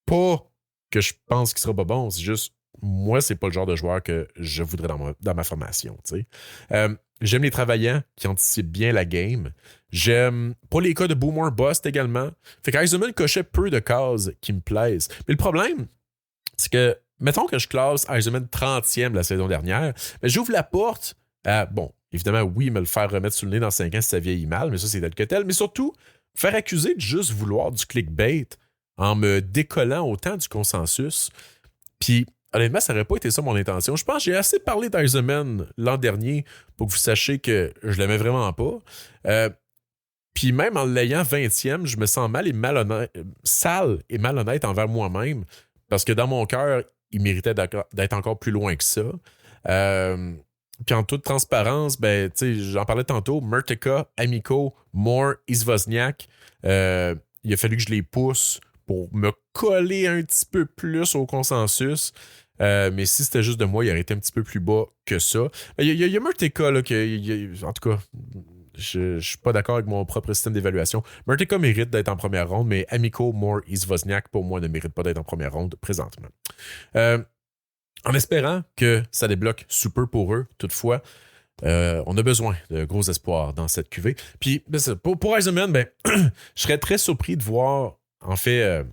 pas que je pense qu'il sera pas bon, c'est juste moi, c'est pas le genre de joueur que je voudrais dans ma formation. J'aime les travaillants qui anticipent bien la game. J'aime pas les cas de Boomer Bust également. Fait qu'Yzerman cochait peu de cases qui me plaisent. Mais le problème, c'est que, mettons que je classe Yzerman 30e la saison dernière, mais j'ouvre la porte à, bon, évidemment, oui, me le faire remettre sous le nez dans 5 ans si ça vieillit mal, mais ça, c'est tel que tel. Mais surtout, faire accuser de juste vouloir du clickbait en me décollant autant du consensus. Puis, honnêtement, ça n'aurait pas été ça mon intention. Je pense que j'ai assez parlé d'Yzerman l'an dernier pour que vous sachiez que je l'aimais vraiment pas. Puis même en l'ayant 20e, je me sens sale et malhonnête envers moi-même parce que dans mon cœur, il méritait d'être encore plus loin que ça. Puis en toute transparence, ben, j'en parlais tantôt, Murtica, Amico, Moore, Izvozniak, il a fallu que je les pousse pour me coller un petit peu plus au consensus. Mais si c'était juste de moi, il aurait été un petit peu plus bas que ça. Il y a Murtica, là, en tout cas, je suis pas d'accord avec mon propre système d'évaluation. Murtica mérite d'être en première ronde, mais Amico, Moore, Izvozniak, pour moi, ne méritent pas d'être en première ronde présentement. En espérant que ça débloque super pour eux, toutefois, on a besoin de gros espoirs dans cette cuvée. Puis, pour Yzerman, ben, je serais très surpris de voir, en fait,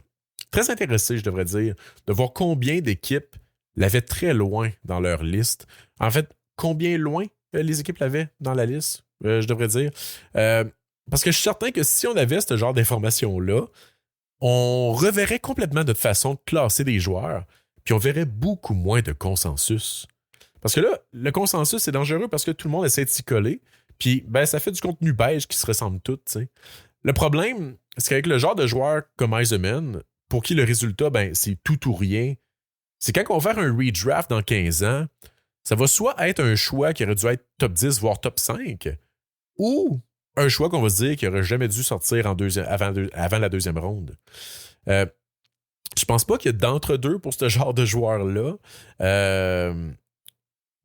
très intéressé, je devrais dire, de voir combien d'équipes l'avaient très loin dans leur liste. En fait, combien loin les équipes l'avaient dans la liste, je devrais dire. Parce que je suis certain que si on avait ce genre d'informations-là, on reverrait complètement notre façon de classer des joueurs, puis on verrait beaucoup moins de consensus. Parce que là, le consensus, c'est dangereux parce que tout le monde essaie de s'y coller, puis ben, ça fait du contenu beige qui se ressemble tout, tu sais. Le problème, c'est qu'avec le genre de joueur comme Yzerman, pour qui le résultat, ben, c'est tout ou rien, c'est quand on va faire un redraft dans 15 ans, ça va soit être un choix qui aurait dû être top 10, voire top 5, ou un choix qu'on va se dire qu'il n'aurait jamais dû sortir avant la deuxième ronde. Je pense pas qu'il y a d'entre-deux pour ce genre de joueur-là.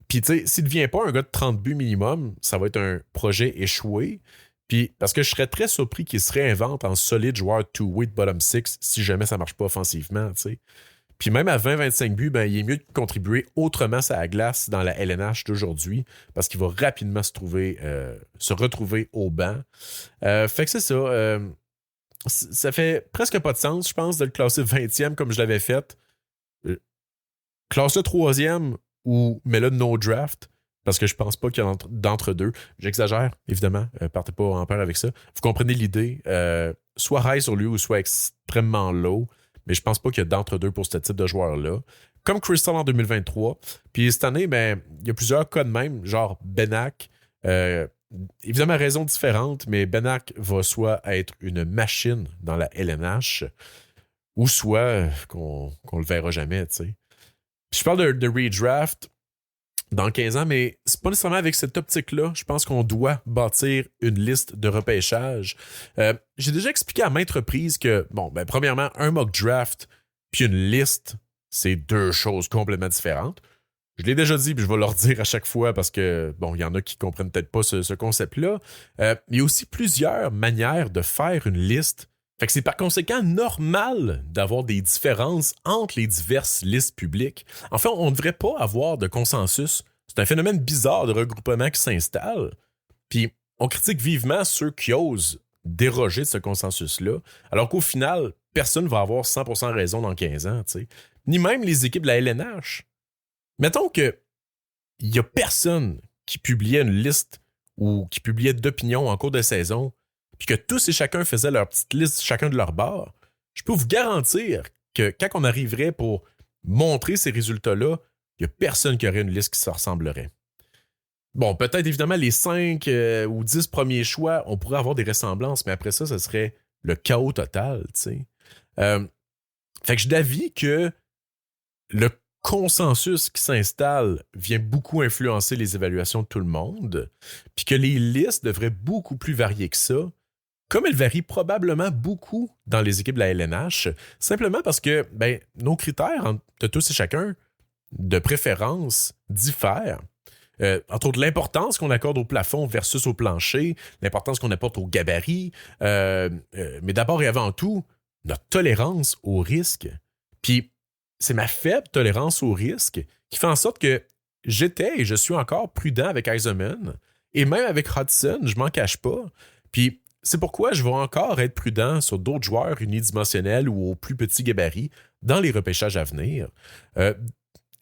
Puis, tu sais, s'il ne devient pas un gars de 30 buts minimum, ça va être un projet échoué. Puis, parce que je serais très surpris qu'il se réinvente en solide joueur two-way de bottom six si jamais ça marche pas offensivement, tu sais. Puis même à 20-25 buts, ben, il est mieux de contribuer autrement à la glace dans la LNH d'aujourd'hui parce qu'il va rapidement se retrouver au banc. Fait que c'est ça. Ça fait presque pas de sens, je pense, de le classer 20e comme je l'avais fait. Classe le 3e ou mets-le no draft parce que je pense pas qu'il y a d'entre-deux. J'exagère, évidemment. Partez pas en peur avec ça. Vous comprenez l'idée. Soit high sur lui ou soit extrêmement low. Mais je pense pas qu'il y a d'entre-deux pour ce type de joueur-là. Comme Crystal en 2023. Puis cette année, ben, il y a plusieurs cas de même, genre Benak. Évidemment, raisons différentes, mais Benak va soit être une machine dans la LNH, ou soit qu'on le verra jamais, tu sais. Je parle de redraft dans 15 ans, mais c'est pas nécessairement avec cette optique-là. Je pense qu'on doit bâtir une liste de repêchage. J'ai déjà expliqué à maintes reprises que, premièrement, un mock draft puis une liste, c'est deux choses complètement différentes. Je l'ai déjà dit, puis je vais leur dire à chaque fois parce que, il y en a qui comprennent peut-être pas ce concept-là. Il y a aussi plusieurs manières de faire une liste. Fait que c'est par conséquent normal d'avoir des différences entre les diverses listes publiques. Enfin, on ne devrait pas avoir de consensus. C'est un phénomène bizarre de regroupement qui s'installe. Puis, on critique vivement ceux qui osent déroger de ce consensus-là, alors qu'au final, personne ne va avoir 100% raison dans 15 ans, tu sais. Ni même les équipes de la LNH. Mettons que il n'y a personne qui publiait une liste ou qui publiait d'opinions en cours de saison, puis que tous et chacun faisaient leur petite liste chacun de leur bord. Je peux vous garantir que quand on arriverait pour montrer ces résultats-là, il n'y a personne qui aurait une liste qui se ressemblerait. Bon, peut-être évidemment les 5 ou 10 premiers choix, on pourrait avoir des ressemblances, mais après ça, ce serait le chaos total, tu sais. Fait que je suis d'avis que le consensus qui s'installe vient beaucoup influencer les évaluations de tout le monde, puis que les listes devraient beaucoup plus varier que ça, comme elles varient probablement beaucoup dans les équipes de la LNH, simplement parce que nos critères de tous et chacun de préférence diffèrent. Entre autres, l'importance qu'on accorde au plafond versus au plancher, l'importance qu'on apporte au gabarit, mais d'abord et avant tout, notre tolérance au risque. Puis, c'est ma faible tolérance au risque qui fait en sorte que j'étais et je suis encore prudent avec Yzerman, et même avec Hudson, je m'en cache pas. Puis, c'est pourquoi je vais encore être prudent sur d'autres joueurs unidimensionnels ou au plus petit gabarit dans les repêchages à venir.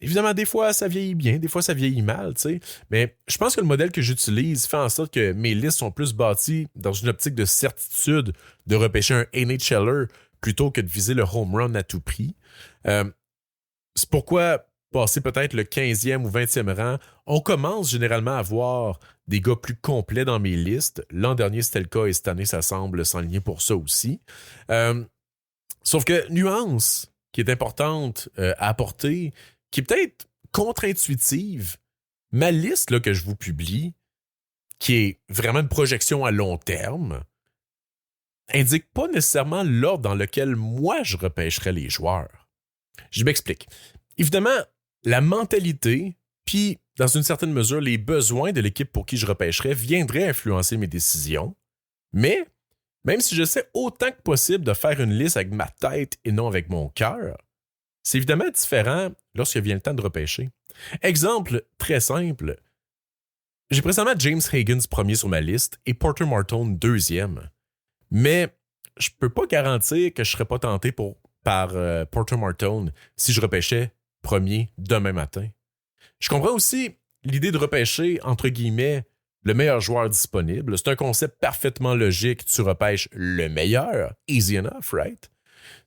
Évidemment, des fois, ça vieillit bien, des fois, ça vieillit mal, tu sais. Mais je pense que le modèle que j'utilise fait en sorte que mes listes sont plus bâties dans une optique de certitude de repêcher un NHLer plutôt que de viser le home run à tout prix. C'est pourquoi, passer peut-être le 15e ou 20e rang, on commence généralement à voir des gars plus complets dans mes listes. L'an dernier, c'était le cas et cette année, ça semble s'enligner pour ça aussi. Sauf que, nuance qui est importante à apporter, qui est peut-être contre-intuitive, ma liste là, que je vous publie, qui est vraiment une projection à long terme, indique pas nécessairement l'ordre dans lequel moi je repêcherais les joueurs. Je m'explique. Évidemment, la mentalité, puis dans une certaine mesure, les besoins de l'équipe pour qui je repêcherais viendraient influencer mes décisions. Mais, même si j'essaie autant que possible de faire une liste avec ma tête et non avec mon cœur, c'est évidemment différent lorsque vient le temps de repêcher. Exemple très simple. J'ai présentement James Higgins premier sur ma liste et Porter Martone deuxième. Mais je peux pas garantir que je serais pas tenté par Porter Martone si je repêchais premier demain matin. Je comprends aussi l'idée de repêcher, entre guillemets, le meilleur joueur disponible. C'est un concept parfaitement logique. Tu repêches le meilleur. Easy enough, right?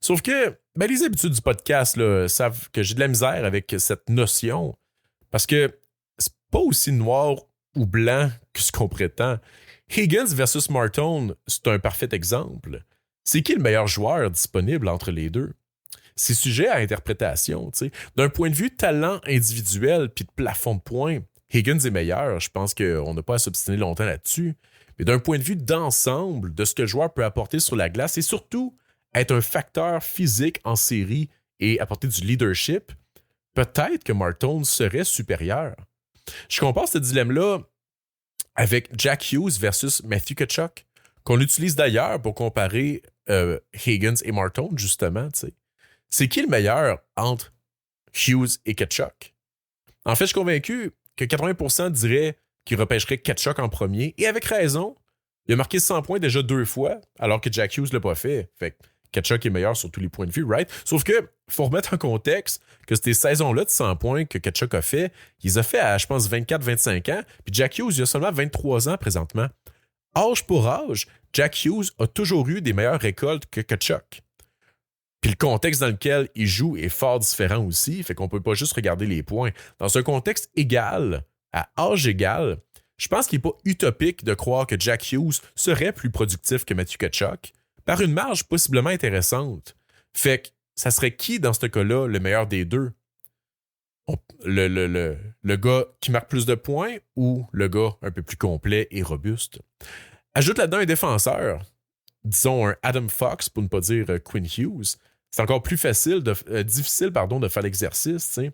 Sauf que les habitudes du podcast là, savent que j'ai de la misère avec cette notion parce que c'est pas aussi noir ou blanc que ce qu'on prétend. Higgins versus Martone, c'est un parfait exemple. C'est qui le meilleur joueur disponible entre les deux? C'est sujet à interprétation, tu sais. D'un point de vue talent individuel puis de plafond de points, Higgins est meilleur. Je pense qu'on n'a pas à s'obstiner longtemps là-dessus. Mais d'un point de vue d'ensemble, de ce que le joueur peut apporter sur la glace et surtout être un facteur physique en série et apporter du leadership, peut-être que Martone serait supérieur. Je compare ce dilemme-là avec Jack Hughes versus Matthew Tkachuk, qu'on utilise d'ailleurs pour comparer Higgins et Martone, justement, tu sais. C'est qui le meilleur entre Hughes et Tkachuk? En fait, je suis convaincu que 80% diraient qu'il repêcherait Tkachuk en premier, et avec raison. Il a marqué 100 points déjà 2 fois, alors que Jack Hughes l'a pas fait. Fait que Tkachuk est meilleur sur tous les points de vue, right? Sauf que, faut remettre en contexte que ces saisons-là de 100 points que Tkachuk a fait, il les a fait à, je pense, 24-25 ans, puis Jack Hughes, il a seulement 23 ans présentement. Âge pour âge, Jack Hughes a toujours eu des meilleures récoltes que Tkachuk. Puis le contexte dans lequel il joue est fort différent aussi, fait qu'on peut pas juste regarder les points. Dans un contexte égal, à âge égal, je pense qu'il n'est pas utopique de croire que Jack Hughes serait plus productif que Matthew Tkachuk, par une marge possiblement intéressante. Fait que ça serait qui dans ce cas-là le meilleur des deux? le gars qui marque plus de points ou le gars un peu plus complet et robuste. Ajoute là-dedans un défenseur, disons un Adam Fox, pour ne pas dire Quinn Hughes. C'est encore plus difficile de faire l'exercice. T'sais.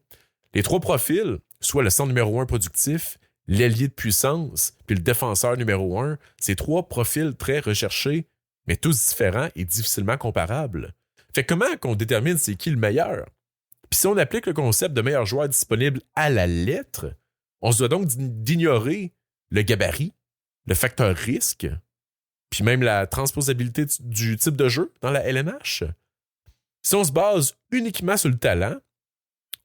Les 3 profils, soit le centre numéro 1 productif, l'ailier de puissance, puis le défenseur numéro 1, c'est 3 profils très recherchés, mais tous différents et difficilement comparables. Fait comment qu'on détermine c'est qui le meilleur? Puis si on applique le concept de meilleur joueur disponible à la lettre, on se doit donc d'ignorer le gabarit, le facteur risque, puis même la transposabilité du type de jeu dans la LNH. Si on se base uniquement sur le talent,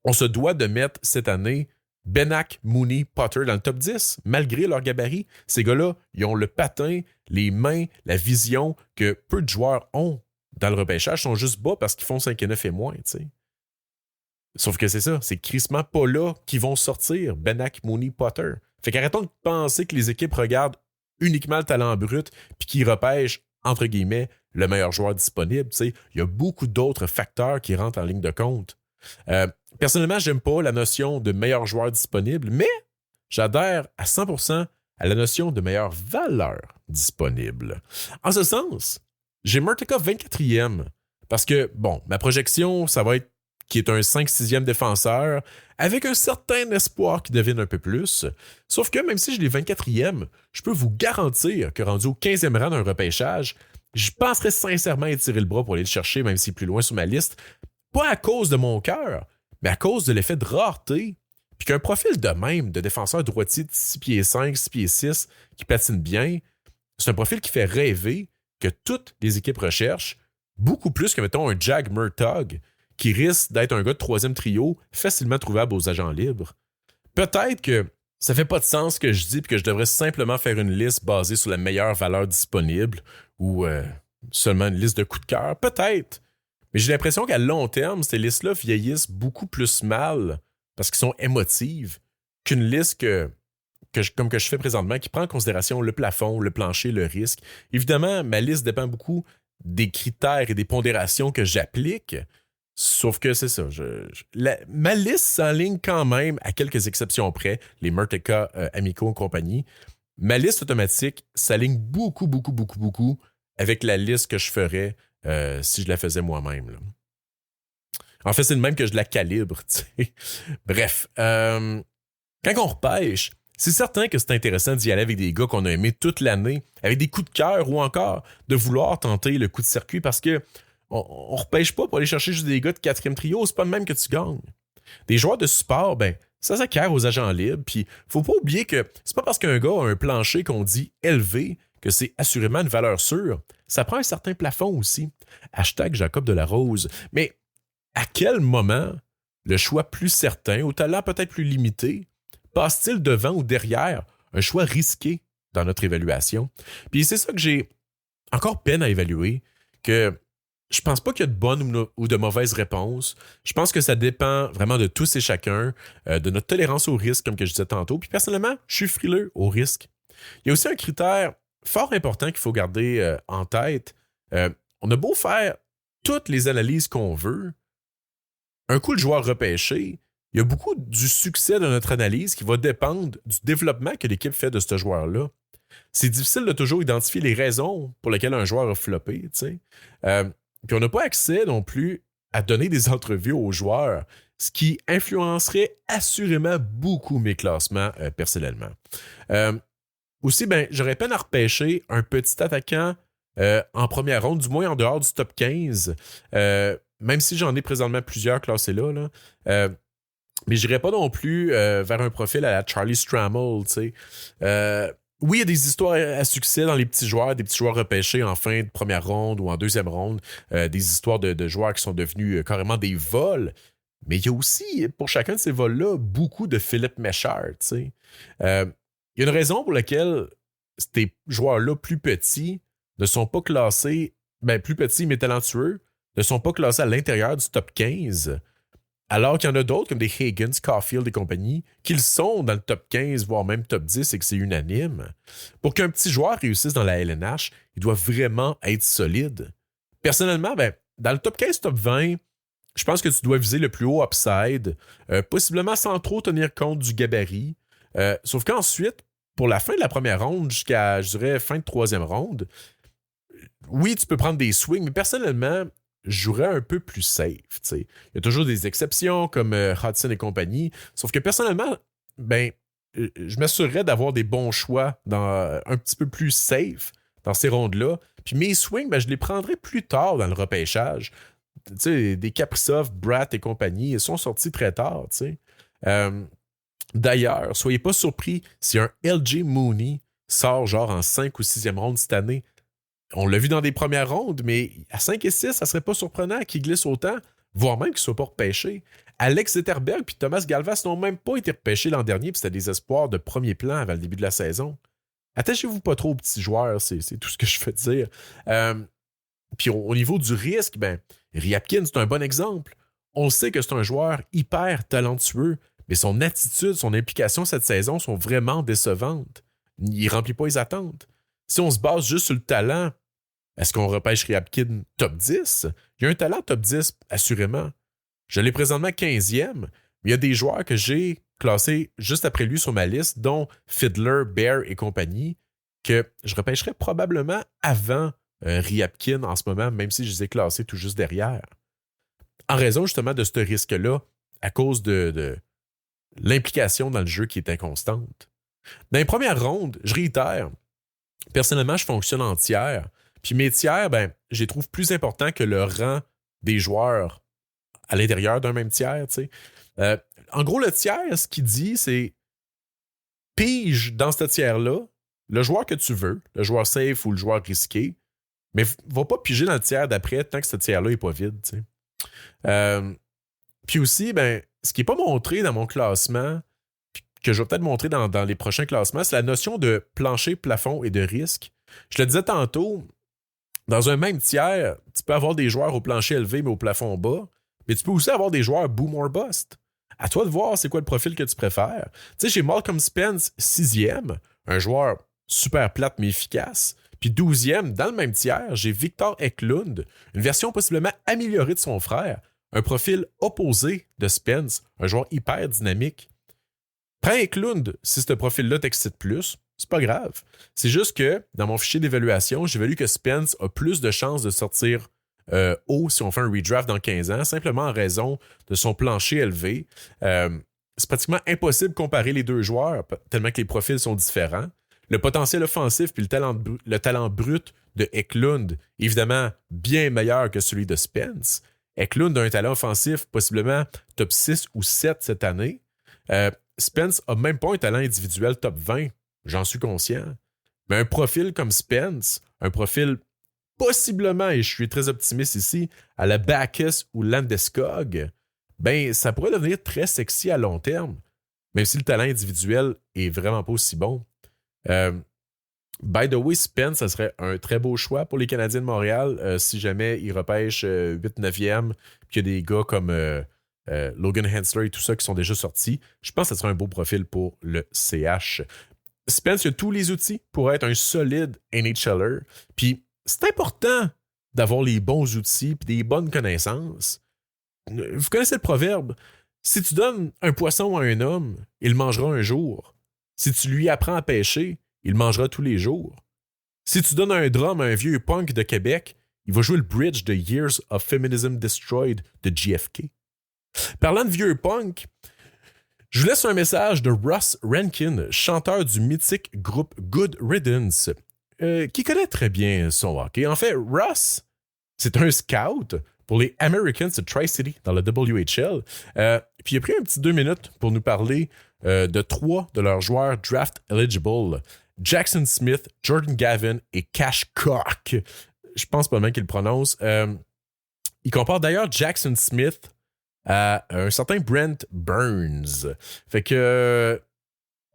on se doit de mettre cette année Benak, Mooney, Potter dans le top 10, malgré leur gabarit. Ces gars-là, ils ont le patin, les mains, la vision que peu de joueurs ont dans le repêchage, sont juste bas parce qu'ils font 5 et 9 et moins, tu sais. Sauf que c'est ça, c'est crissement pas là qu'ils vont sortir, Benak, Mooney, Potter. Fait qu'arrêtons de penser que les équipes regardent uniquement le talent brut puis qu'ils repêchent, entre guillemets, le meilleur joueur disponible. Tu sais. Il y a beaucoup d'autres facteurs qui rentrent en ligne de compte. Personnellement, j'aime pas la notion de meilleur joueur disponible, mais j'adhère à 100% à la notion de meilleure valeur disponible. En ce sens, j'ai Murtaugh 24e parce que, bon, ma projection, ça va être qui est un 5-6e défenseur, avec un certain espoir qui devine un peu plus. Sauf que même si je l'ai 24e, je peux vous garantir que rendu au 15e rang d'un repêchage, je penserais sincèrement étirer le bras pour aller le chercher, même si plus loin sur ma liste, pas à cause de mon cœur, mais à cause de l'effet de rareté, puis qu'un profil de même, de défenseur droitier de 6 pieds 5, 6 pieds 6, qui patine bien, c'est un profil qui fait rêver que toutes les équipes recherchent, beaucoup plus que, mettons, un Jag Murtaugh, qui risque d'être un gars de 3e trio facilement trouvable aux agents libres. Peut-être que ça fait pas de sens ce que je dis puis que je devrais simplement faire une liste basée sur la meilleure valeur disponible ou seulement une liste de coups de cœur. Peut-être. Mais j'ai l'impression qu'à long terme, ces listes-là vieillissent beaucoup plus mal parce qu'elles sont émotives qu'une liste comme que je fais présentement qui prend en considération le plafond, le plancher, le risque. Évidemment, ma liste dépend beaucoup des critères et des pondérations que j'applique. Sauf que c'est ça. Ma liste s'enligne quand même, à quelques exceptions près, les Murtaugh amicaux et compagnie. Ma liste automatique s'aligne beaucoup avec la liste que je ferais si je la faisais moi-même. Là. En fait, c'est le même que je la calibre. T'sais. Bref, quand on repêche, c'est certain que c'est intéressant d'y aller avec des gars qu'on a aimés toute l'année, avec des coups de cœur ou encore de vouloir tenter le coup de circuit parce que on repêche pas pour aller chercher juste des gars de 4e trio, c'est pas le même que tu gagnes. Des joueurs de support, ben, ça s'acquiert aux agents libres, puis faut pas oublier que c'est pas parce qu'un gars a un plancher qu'on dit élevé que c'est assurément une valeur sûre. Ça prend un certain plafond aussi. Hashtag Jacob Delarose. Mais à quel moment le choix plus certain, au talent peut-être plus limité, passe-t-il devant ou derrière un choix risqué dans notre évaluation? Puis c'est ça que j'ai encore peine à évaluer, que je pense pas qu'il y a de bonnes ou de mauvaises réponses. Je pense que ça dépend vraiment de tous et chacun, de notre tolérance au risque, comme que je disais tantôt. Puis personnellement, je suis frileux au risque. Il y a aussi un critère fort important qu'il faut garder en tête. On a beau faire toutes les analyses qu'on veut, un coup le joueur repêché, il y a beaucoup du succès de notre analyse qui va dépendre du développement que l'équipe fait de ce joueur-là. C'est difficile de toujours identifier les raisons pour lesquelles un joueur a floppé, tu sais. Puis on n'a pas accès non plus à donner des entrevues aux joueurs, ce qui influencerait assurément beaucoup mes classements personnellement. Aussi, ben, j'aurais peine à repêcher un petit attaquant en première ronde, du moins en dehors du top 15, même si j'en ai présentement plusieurs classés là. Mais je n'irais pas non plus vers un profil à la Charlie Strammel, tu sais. Oui, il y a des histoires à succès dans les petits joueurs, des petits joueurs repêchés en fin de première ronde ou en deuxième ronde, des histoires de joueurs qui sont devenus carrément des vols. Mais il y a aussi, pour chacun de ces vols-là, beaucoup de Philippe Méchard. Tu sais. Il y a une raison pour laquelle ces joueurs-là plus petits ne sont pas classés, ben plus petits mais talentueux, ne sont pas classés à l'intérieur du top 15. Alors qu'il y en a d'autres, comme des Higgins, Caulfield et compagnie, qui sont dans le top 15, voire même top 10, et que c'est unanime. Pour qu'un petit joueur réussisse dans la LNH, il doit vraiment être solide. Personnellement, ben, dans le top 15, top 20, je pense que tu dois viser le plus haut upside, possiblement sans trop tenir compte du gabarit. Sauf qu'ensuite, pour la fin de la première ronde jusqu'à, je dirais, fin de troisième ronde, oui, tu peux prendre des swings, mais personnellement, je jouerais un peu plus safe. T'sais. Il y a toujours des exceptions comme Hudson et compagnie. Sauf que personnellement, je m'assurerais d'avoir des bons choix un petit peu plus safe dans ces rondes-là. Puis mes swings, je les prendrais plus tard dans le repêchage. Tu sais, des Kaprizov, Bratt et compagnie, ils sont sortis très tard. D'ailleurs, soyez pas surpris si un LJ Mooney sort genre en 5 ou 6e ronde cette année. On l'a vu dans des premières rondes, mais à 5 et 6, ça serait pas surprenant qu'il glisse autant, voire même qu'il soit pas repêché. Alex Zetterberg et Thomas Galvas n'ont même pas été repêchés l'an dernier, puis c'était des espoirs de premier plan avant le début de la saison. Attachez-vous pas trop aux petits joueurs, c'est tout ce que je veux dire. Puis au niveau du risque, Ryabkin, c'est un bon exemple. On sait que c'est un joueur hyper talentueux, mais son attitude, son implication cette saison sont vraiment décevantes. Il remplit pas les attentes. Si on se base juste sur le talent, est-ce qu'on repêche Ryabkin top 10? Il y a un talent top 10, assurément. Je l'ai présentement 15e, mais il y a des joueurs que j'ai classés juste après lui sur ma liste, dont Fiddler, Bear et compagnie, que je repêcherais probablement avant Ryabkin en ce moment, même si je les ai classés tout juste derrière. En raison justement de ce risque-là, à cause de l'implication dans le jeu qui est inconstante. Dans les premières rondes, je réitère, personnellement, je fonctionne en tiers. Puis mes tiers, je les trouve plus importants que le rang des joueurs à l'intérieur d'un même tiers. En gros, le tiers, ce qu'il dit, c'est pige dans ce tiers-là le joueur que tu veux, le joueur safe ou le joueur risqué, mais va pas piger dans le tiers d'après tant que ce tiers-là n'est pas vide. Puis aussi, ce qui n'est pas montré dans mon classement, que je vais peut-être montrer dans les prochains classements, c'est la notion de plancher, plafond et de risque. Je le disais tantôt, dans un même tiers, tu peux avoir des joueurs au plancher élevé mais au plafond bas, mais tu peux aussi avoir des joueurs boom or bust. À toi de voir c'est quoi le profil que tu préfères. Tu sais, j'ai Malcolm Spence, 6e, un joueur super plate mais efficace. Puis 12e, dans le même tiers, j'ai Victor Eklund, une version possiblement améliorée de son frère, un profil opposé de Spence, un joueur hyper dynamique. Prends Eklund si ce profil-là t'excite plus, c'est pas grave. C'est juste que, dans mon fichier d'évaluation, j'évalue que Spence a plus de chances de sortir haut si on fait un redraft dans 15 ans, simplement en raison de son plancher élevé. C'est pratiquement impossible de comparer les deux joueurs, tellement que les profils sont différents. Le potentiel offensif puis le talent brut de Eklund, évidemment, bien meilleur que celui de Spence. Eklund a un talent offensif possiblement top 6 ou 7 cette année. Spence a même pas un talent individuel top 20, j'en suis conscient. Mais un profil comme Spence, un profil possiblement, et je suis très optimiste ici, à la Bacchus ou Landeskog, ça pourrait devenir très sexy à long terme, même si le talent individuel est vraiment pas aussi bon. By the way, Spence, ça serait un très beau choix pour les Canadiens de Montréal si jamais ils repêchent 8-9e, puis qu'il y a des gars comme Logan Hensler et tout ça qui sont déjà sortis. Je pense que ce serait un beau profil pour le CH. Spence a tous les outils pour être un solide NHLer, puis c'est important d'avoir les bons outils et des bonnes connaissances. Vous connaissez le proverbe, si tu donnes un poisson à un homme, il mangera un jour. Si tu lui apprends à pêcher, il mangera tous les jours. Si tu donnes un drum à un vieux punk de Québec, il va jouer le bridge de Years of Feminism Destroyed de JFK. Parlant de vieux punk, je vous laisse un message de Russ Rankin, chanteur du mythique groupe Good Riddance, qui connaît très bien son hockey. En fait, Russ, c'est un scout pour les Americans de Tri-City dans le WHL. Puis il a pris un petit 2 minutes pour nous parler de 3 de leurs joueurs draft eligible. Jackson Smith, Jordan Gavin et Cash Cork. Je pense pas même qu'il le prononce. Il compare d'ailleurs Jackson Smith à un certain Brent Burns. Fait que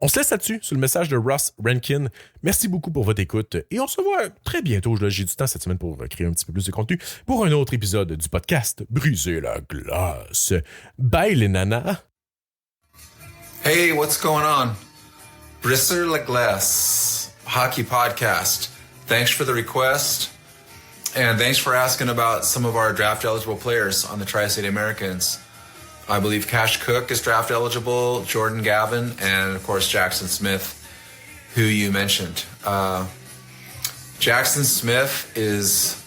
on se laisse là-dessus sur le message de Russ Rankin. Merci beaucoup pour votre écoute et on se voit très bientôt. J'ai du temps cette semaine pour créer un petit peu plus de contenu pour un autre épisode du podcast Briser la glace. Bye les nanas! Hey, what's going on? Briser la glace, hockey podcast. Thanks for the request. And thanks for asking about some of our draft eligible players on the Tri-State Americans. I believe Cash Cook is draft eligible, Jordan Gavin, and of course Jackson Smith, who you mentioned. Jackson Smith is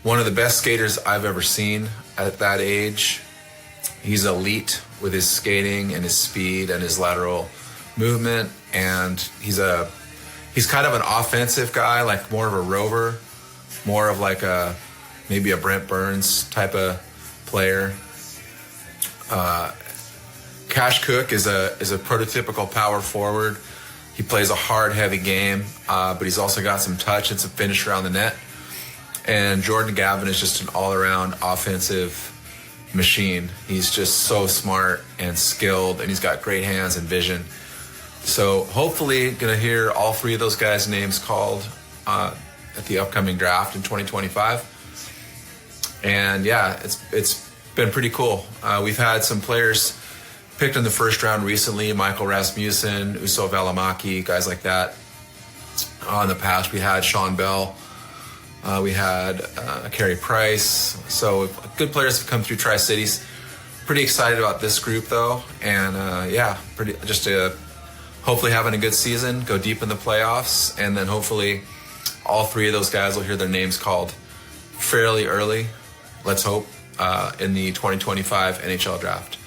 one of the best skaters I've ever seen at that age. He's elite with his skating and his speed and his lateral movement, and he's kind of an offensive guy, like more of a rover, more of like maybe a Brent Burns type of player. Cash Cook is a prototypical power forward. He plays a hard, heavy game, but he's also got some touch and some finish around the net. And Jordan Gavin is just an all-around offensive machine. He's just so smart and skilled, and he's got great hands and vision. So hopefully going to hear all three of those guys' names called at the upcoming draft in 2025. And yeah, it's been pretty cool. We've had some players picked in the first round recently, Michael Rasmussen, Uso Välimäki, guys like that. In the past, we had Sean Bell. We had Carey Price. So good players have come through Tri-Cities. Pretty excited about this group, though. And hopefully having a good season, go deep in the playoffs, and then hopefully all three of those guys will hear their names called fairly early, let's hope, in the 2025 NHL draft.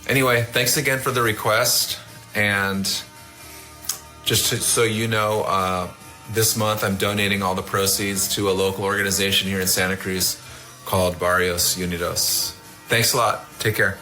Anyway, thanks again for the request. And so you know, this month I'm donating all the proceeds to a local organization here in Santa Cruz called Barrios Unidos. Thanks a lot. Take care.